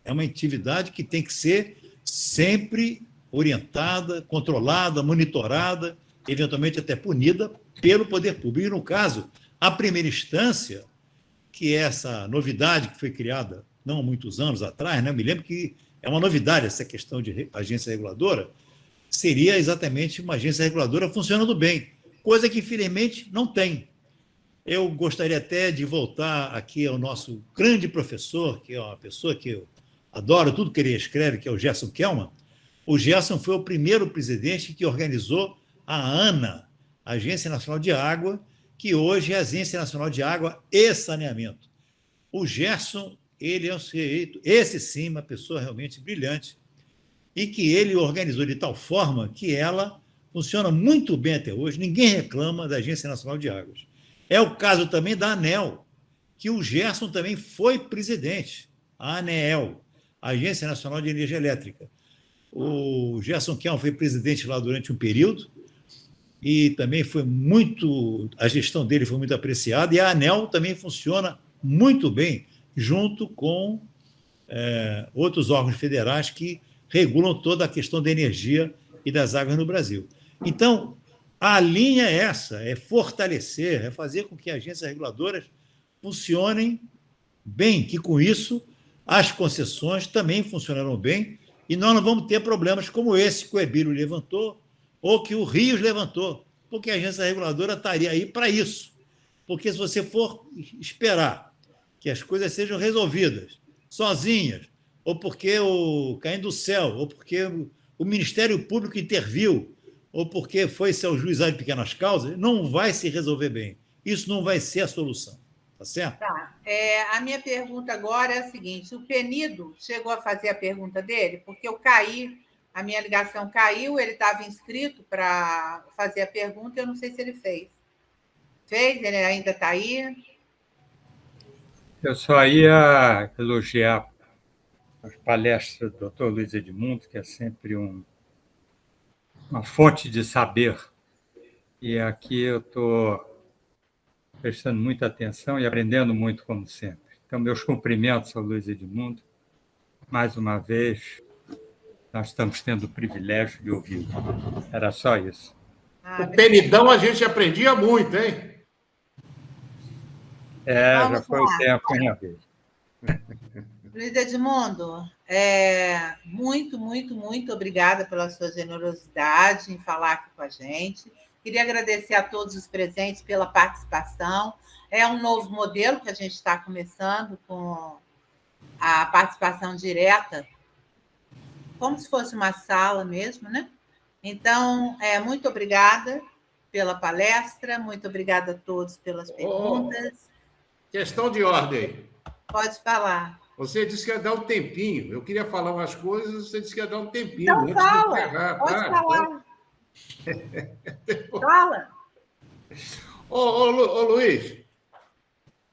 É uma atividade que tem que ser sempre orientada, controlada, monitorada, eventualmente até punida pelo poder público. E, no caso, a primeira instância, que é essa novidade que foi criada não há muitos anos atrás, né? Eu me lembro que é uma novidade essa questão de agência reguladora, seria exatamente uma agência reguladora funcionando bem, coisa que, infelizmente, não tem. Eu gostaria até de voltar aqui ao nosso grande professor, que é uma pessoa que eu adoro tudo que ele escreve, que é o Gerson Kelman. O Gerson foi o primeiro presidente que organizou a ANA, Agência Nacional de Água, que hoje é a Agência Nacional de Água e Saneamento. O Gerson, ele é um sujeito, esse sim, uma pessoa realmente brilhante, e que ele organizou de tal forma que ela funciona muito bem até hoje, ninguém reclama da Agência Nacional de Águas. É o caso também da ANEEL, que o Gerson também foi presidente, a ANEEL, a Agência Nacional de Energia Elétrica. O Gerson Kelman foi presidente lá durante um período, e também a gestão dele foi muito apreciada, e a ANEEL também funciona muito bem, junto com outros órgãos federais que regulam toda a questão da energia e das águas no Brasil. Então, a linha é essa, é fortalecer, é fazer com que as agências reguladoras funcionem bem, que com isso as concessões também funcionarão bem, e nós não vamos ter problemas como esse que o Ebílio levantou, ou que o Rios levantou, porque a agência reguladora estaria aí para isso. Porque se você for esperar que as coisas sejam resolvidas sozinhas, ou porque caindo do céu, ou porque o Ministério Público interviu, ou porque foi seu juizado de pequenas causas, não vai se resolver bem. Isso não vai ser a solução. Tá certo? Tá. A minha pergunta agora é a seguinte: o Penido chegou a fazer a pergunta dele? Porque eu caí, a minha ligação caiu, ele estava inscrito para fazer a pergunta, eu não sei se ele fez. Fez? Ele ainda está aí? Eu só ia elogiar as palestras do Dr. Luiz Edmundo, que é sempre uma fonte de saber. E aqui eu estou prestando muita atenção e aprendendo muito, como sempre. Então, meus cumprimentos ao Luiz Edmundo. Mais uma vez, nós estamos tendo o privilégio de ouvi-lo. Era só isso. O Penidão a gente aprendia muito, hein? Vamos já foi lá. o tempo, minha vez. Luiz Edmundo, muito, muito, muito obrigada pela sua generosidade em falar aqui com a gente. Queria agradecer a todos os presentes pela participação. É um novo modelo que a gente está começando com a participação direta, como se fosse uma sala mesmo, né? Então, muito obrigada pela palestra, muito obrigada a todos pelas perguntas. Questão de ordem. Pode falar. Você disse que ia dar um tempinho. Eu queria falar umas coisas, você disse que ia dar um tempinho. Então fala, pode falar. Fala. Ô, Luiz,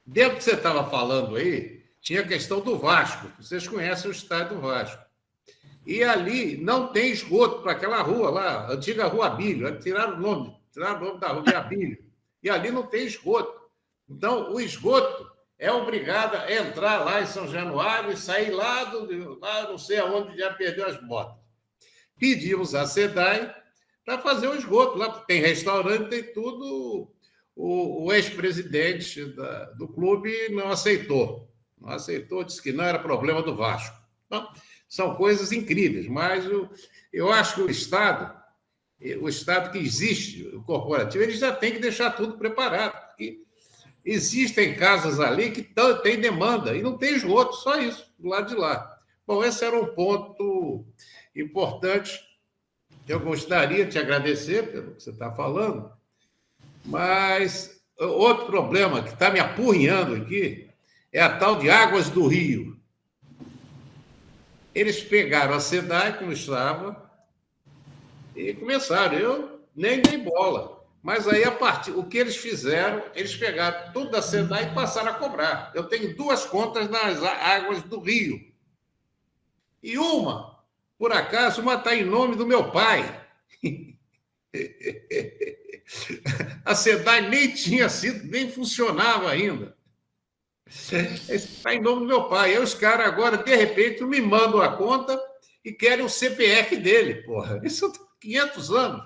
dentro do que você estava falando aí, tinha a questão do Vasco. Vocês conhecem o estádio do Vasco. E ali não tem esgoto para aquela rua lá, a antiga Rua Abílio. Tiraram o nome da rua de Abílio. E ali não tem esgoto. Então, o esgoto é obrigado a entrar lá em São Januário e sair lá não sei aonde já perdeu as botas. Pedimos à SEDAI para fazer o esgoto lá, porque tem restaurante, tem tudo. O ex-presidente do clube não aceitou. Não aceitou, disse que não era problema do Vasco. Então, são coisas incríveis, mas eu acho que o Estado que existe, o corporativo, ele já tem que deixar tudo preparado, porque existem casas ali que têm demanda e não tem esgoto, só isso, do lado de lá. Bom, esse era um ponto importante. Eu gostaria de te agradecer pelo que você está falando, mas outro problema que está me apurrinhando aqui É a tal de Águas do Rio. Eles pegaram a SEDAI como estava e começaram. Eu nem dei bola. Mas aí, o que eles fizeram, eles pegaram tudo da SEDAI e passaram a cobrar. Eu tenho 2 contas nas Águas do Rio. E uma, por acaso, uma está em nome do meu pai. A SEDAI nem funcionava ainda. Está em nome do meu pai. Aí os caras agora, de repente, me mandam a conta e querem o CPF dele, porra. Isso há 500 anos.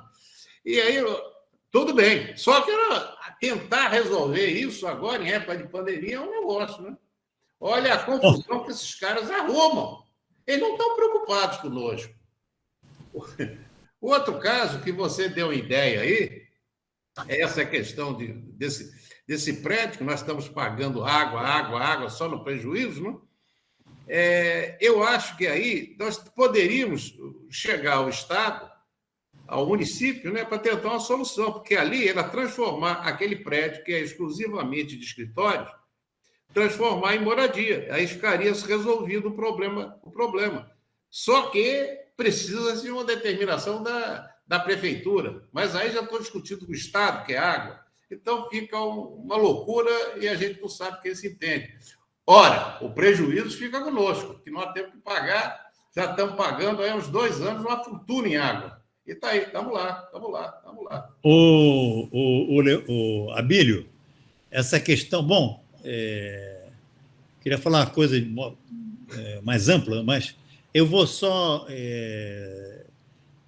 E aí, tudo bem. Só que tentar resolver isso agora, em época de pandemia, é um negócio, né? Olha a confusão que esses caras arrumam. Eles não estão preocupados conosco. O outro caso que você deu ideia aí, é essa questão desse prédio que nós estamos pagando água só no prejuízo, não? Eu acho que aí nós poderíamos chegar ao Estado, ao município, né, para tentar uma solução, porque ali era transformar aquele prédio que é exclusivamente de escritórios, transformar em moradia. Aí ficaria resolvido o problema. Só que precisa de uma determinação da prefeitura. Mas aí já estou discutindo com o Estado, que é água. Então fica uma loucura e a gente não sabe quem se entende. Ora, o prejuízo fica conosco, que nós temos que pagar, já estamos pagando aí há uns 2 anos uma fortuna em água. E está aí, estamos lá. O Abílio, essa questão... Bom, queria falar uma coisa mais ampla, mas eu vou só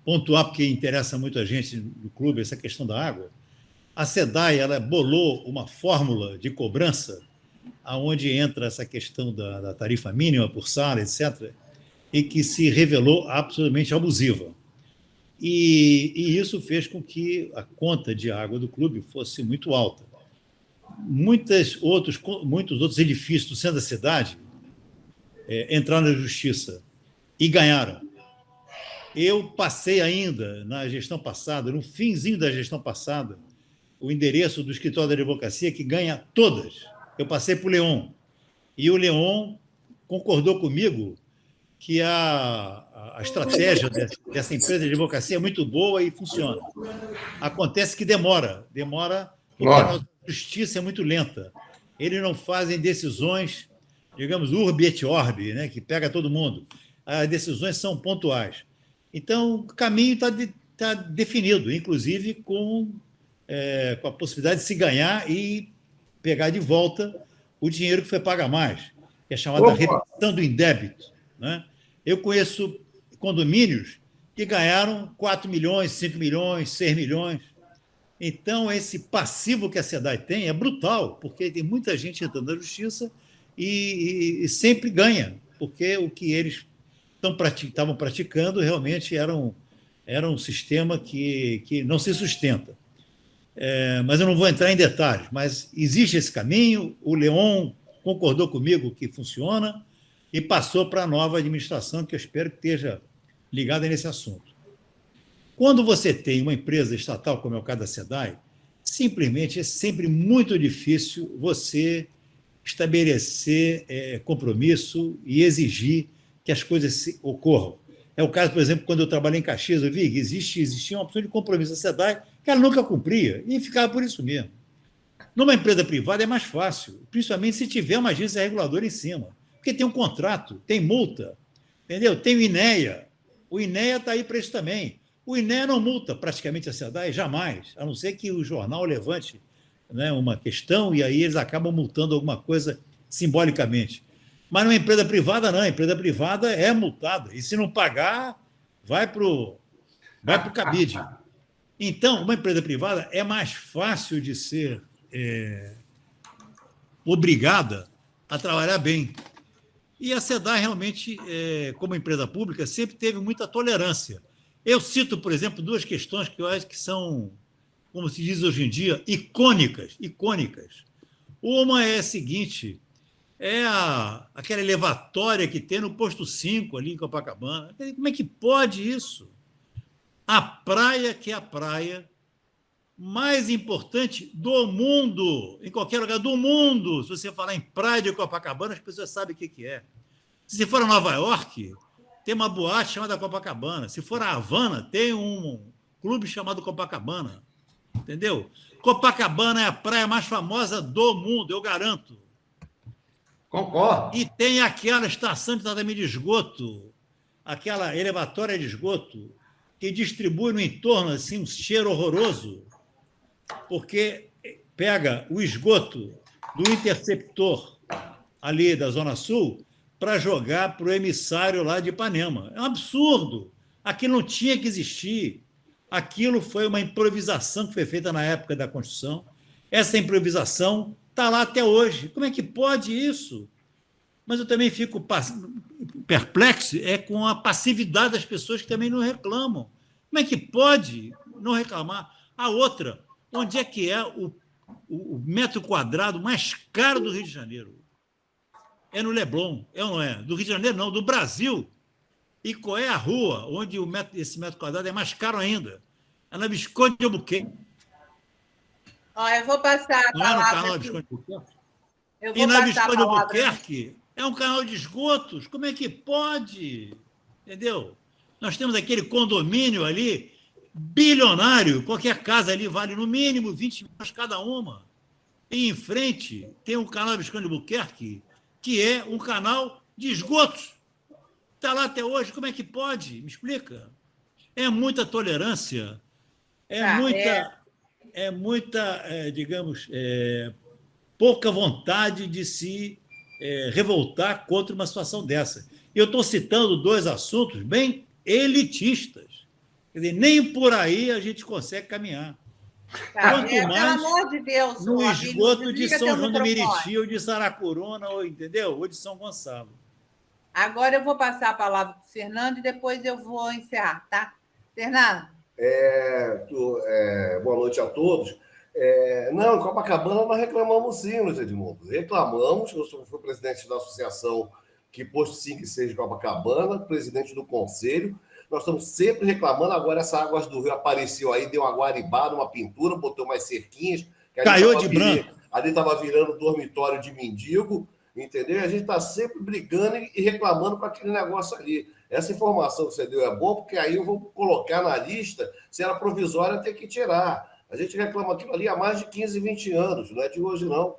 pontuar, porque interessa muito a gente do clube, essa questão da água. A SEDAI ela bolou uma fórmula de cobrança aonde entra essa questão da tarifa mínima por sala, etc., e que se revelou absolutamente abusiva. E isso fez com que a conta de água do clube fosse muito alta. Muitos outros edifícios do centro da cidade entraram na justiça e ganharam. Eu passei ainda na gestão passada, no finzinho da gestão passada, o endereço do escritório da advocacia que ganha todas. Eu passei para o Leon. E o Leon concordou comigo que a estratégia dessa empresa de advocacia é muito boa e funciona. Acontece que demora porque a justiça é muito lenta. Eles não fazem decisões, digamos, urbi et orbi, né, que pega todo mundo. As decisões são pontuais. Então, o caminho está definido, inclusive com a possibilidade de se ganhar e pegar de volta o dinheiro que foi pago a mais, que é chamada redução do indébito, né? Eu conheço condomínios que ganharam 4 milhões, 5 milhões, 6 milhões. Então, esse passivo que a SEDAI tem é brutal, porque tem muita gente entrando na justiça e sempre ganha, porque o que eles estavam praticando realmente era um sistema que não se sustenta. Mas eu não vou entrar em detalhes, mas existe esse caminho, o Leon concordou comigo que funciona e passou para a nova administração, que eu espero que esteja ligada nesse assunto. Quando você tem uma empresa estatal, como é o caso da SEDAI, simplesmente é sempre muito difícil você estabelecer compromisso e exigir que as coisas ocorram. É o caso, por exemplo, quando eu trabalhei em Caxias, eu vi que existia uma opção de compromisso da SEDAI que ela nunca cumpria e ficava por isso mesmo. Numa empresa privada é mais fácil, principalmente se tiver uma agência reguladora em cima, porque tem um contrato, tem multa, entendeu? Tem o INEA. O INEA está aí para isso também. O INEA não multa praticamente a SEDAI, jamais, a não ser que o jornal levante, né, uma questão e aí eles acabam multando alguma coisa simbolicamente. Mas numa empresa privada, não. A empresa privada é multada. E se não pagar, vai para o cabide. Então, uma empresa privada é mais fácil de ser obrigada a trabalhar bem. E a SEDAI, realmente, como empresa pública, sempre teve muita tolerância. Eu cito, por exemplo, 2 questões que eu acho que são, como se diz hoje em dia, icônicas. Uma é a seguinte... aquela elevatória que tem no posto 5, ali em Copacabana. Como é que pode isso? A praia, que é a praia, mais importante do mundo, em qualquer lugar do mundo. Se você falar em praia de Copacabana, as pessoas sabem o que é. Se você for a Nova York, tem uma boate chamada Copacabana. Se for a Havana, tem um clube chamado Copacabana. Entendeu? Copacabana é a praia mais famosa do mundo, eu garanto. Concordo. E tem aquela estação de tratamento de esgoto, aquela elevatória de esgoto, que distribui no entorno assim, um cheiro horroroso, porque pega o esgoto do interceptor ali da Zona Sul para jogar para o emissário lá de Ipanema. É um absurdo. Aquilo não tinha que existir. Aquilo foi uma improvisação que foi feita na época da construção. Essa improvisação está lá até hoje. Como é que pode isso? Mas eu também fico perplexo com a passividade das pessoas que também não reclamam. Como é que pode não reclamar? A outra, onde é que é o metro quadrado mais caro do Rio de Janeiro? É no Leblon, é ou não é? Do Rio de Janeiro, não, do Brasil. E qual é a rua onde esse metro quadrado é mais caro ainda? É na Visconde de Albuquerque. Eu vou passar a palavra. Não é no canal da Visconde de Albuquerque? E na Visconde de Albuquerque é um canal de esgotos. Como é que pode? Entendeu? Nós temos aquele condomínio ali, bilionário. Qualquer casa ali vale no mínimo 20 milhões cada uma. E em frente tem um canal da Visconde de Albuquerque, que é um canal de esgotos. Está lá até hoje. Como é que pode? Me explica. É muita tolerância, digamos, pouca vontade de se revoltar contra uma situação dessa. Eu estou citando dois assuntos bem elitistas. Quer dizer, nem por aí a gente consegue caminhar. Quanto mais, pelo amor de Deus, no esgoto de São João do Meriti, ou de Saracuruna, ou de São Gonçalo. Agora eu vou passar a palavra para o Fernando e depois eu vou encerrar, tá? Fernando. Boa noite a todos. Não, em Copacabana nós reclamamos sim, Luiz Edmundo. Reclamamos, eu fui presidente da associação que pôs 5 e 6 de Copacabana, presidente do conselho. Nós estamos sempre reclamando. Agora essa Águas do Rio apareceu aí, deu uma guaribada, uma pintura, botou mais cerquinhas. Caiu de branco. Ali estava virando dormitório de mendigo, entendeu? E a gente está sempre brigando e reclamando com aquele negócio ali. Essa informação que você deu é boa, porque aí eu vou colocar na lista, se era provisória, tem que tirar. A gente reclama aquilo ali há mais de 15, 20 anos, não é de hoje, não.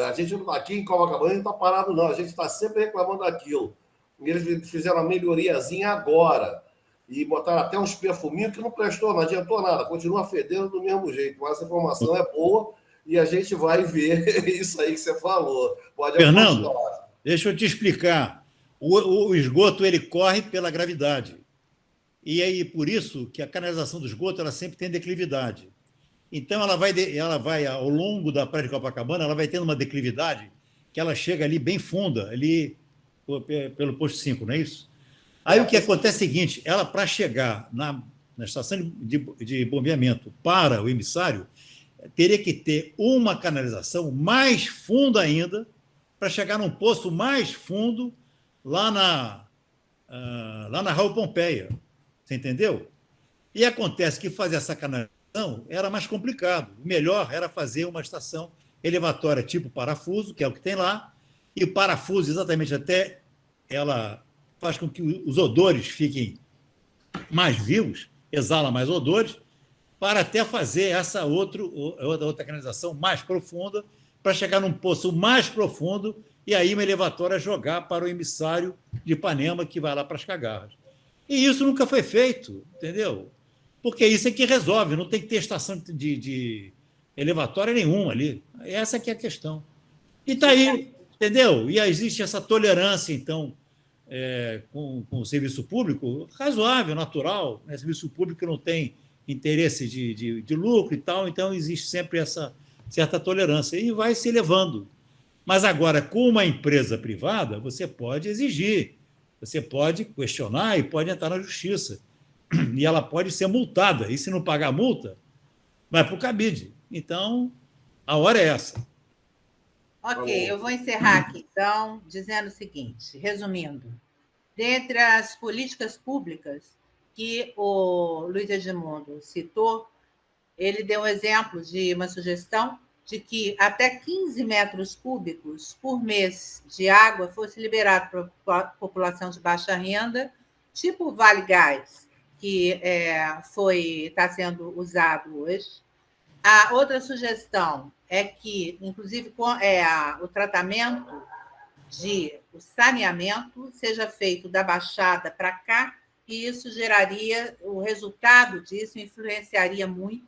A gente aqui em Copacabana não está parado, não. A gente está sempre reclamando daquilo. E eles fizeram uma melhoriazinha agora. E botaram até uns perfuminhos que não prestou, não adiantou nada. Continua fedendo do mesmo jeito. Mas essa informação é boa e a gente vai ver isso aí que você falou. Pode Fernando, deixa eu te explicar. O esgoto ele corre pela gravidade. E aí, por isso que a canalização do esgoto ela sempre tem declividade. Então, ela vai ao longo da praia de Copacabana, ela vai tendo uma declividade que ela chega ali bem funda, ali pelo posto 5, não é isso? Aí o que acontece é o seguinte, ela para chegar na estação de bombeamento para o emissário, teria que ter uma canalização mais funda ainda, para chegar num poço mais fundo lá na Raul Pompeia. Você entendeu? E acontece que fazer essa canalização era mais complicado. O melhor era fazer uma estação elevatória tipo parafuso, que é o que tem lá, e o parafuso exatamente até ela faz com que os odores fiquem mais vivos, exala mais odores, para até fazer essa outra canalização mais profunda, para chegar num poço mais profundo e aí uma elevatória jogar para o emissário de Ipanema, que vai lá para as Cagarras. E isso nunca foi feito, entendeu? Porque isso é que resolve, não tem que ter estação de elevatória nenhuma ali. Essa que é a questão. E está aí, entendeu? E existe essa tolerância, então, com o serviço público, razoável, natural, né? Serviço público não tem interesse de lucro e tal, então existe sempre essa certa tolerância e vai se elevando. Mas agora, com uma empresa privada, você pode exigir, você pode questionar e pode entrar na justiça. E ela pode ser multada, e se não pagar a multa, vai para o cabide. Então, a hora é essa. Ok, eu vou encerrar aqui, então, dizendo o seguinte, resumindo. Dentre as políticas públicas que o Luiz Edmundo citou, ele deu um exemplo de uma sugestão de que até 15 metros cúbicos por mês de água fosse liberado para a população de baixa renda, tipo o Vale Gás, que está sendo usado hoje. A outra sugestão é que, inclusive, o tratamento o saneamento seja feito da Baixada para cá, e isso geraria, o resultado disso influenciaria muito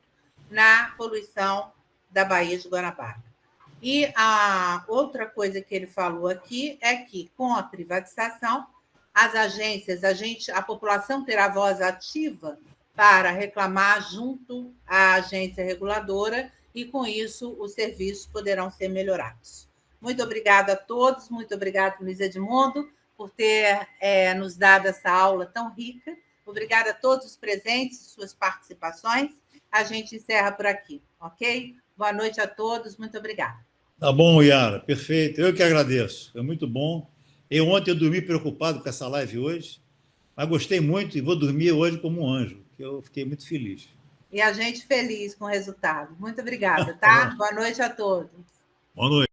na poluição da Baía de Guanabara. E a outra coisa que ele falou aqui é que, com a privatização, as agências, a população terá voz ativa para reclamar junto à agência reguladora, e, com isso, os serviços poderão ser melhorados. Muito obrigada a todos, muito obrigada, Luiz Edmundo, por ter nos dado essa aula tão rica. Obrigada a todos os presentes, suas participações. A gente encerra por aqui, ok? Boa noite a todos, muito obrigada. Tá bom, Yara, perfeito. Eu que agradeço, foi muito bom. Ontem eu dormi preocupado com essa live hoje, mas gostei muito e vou dormir hoje como um anjo, que eu fiquei muito feliz. E a gente feliz com o resultado. Muito obrigada, tá? Boa noite a todos. Boa noite.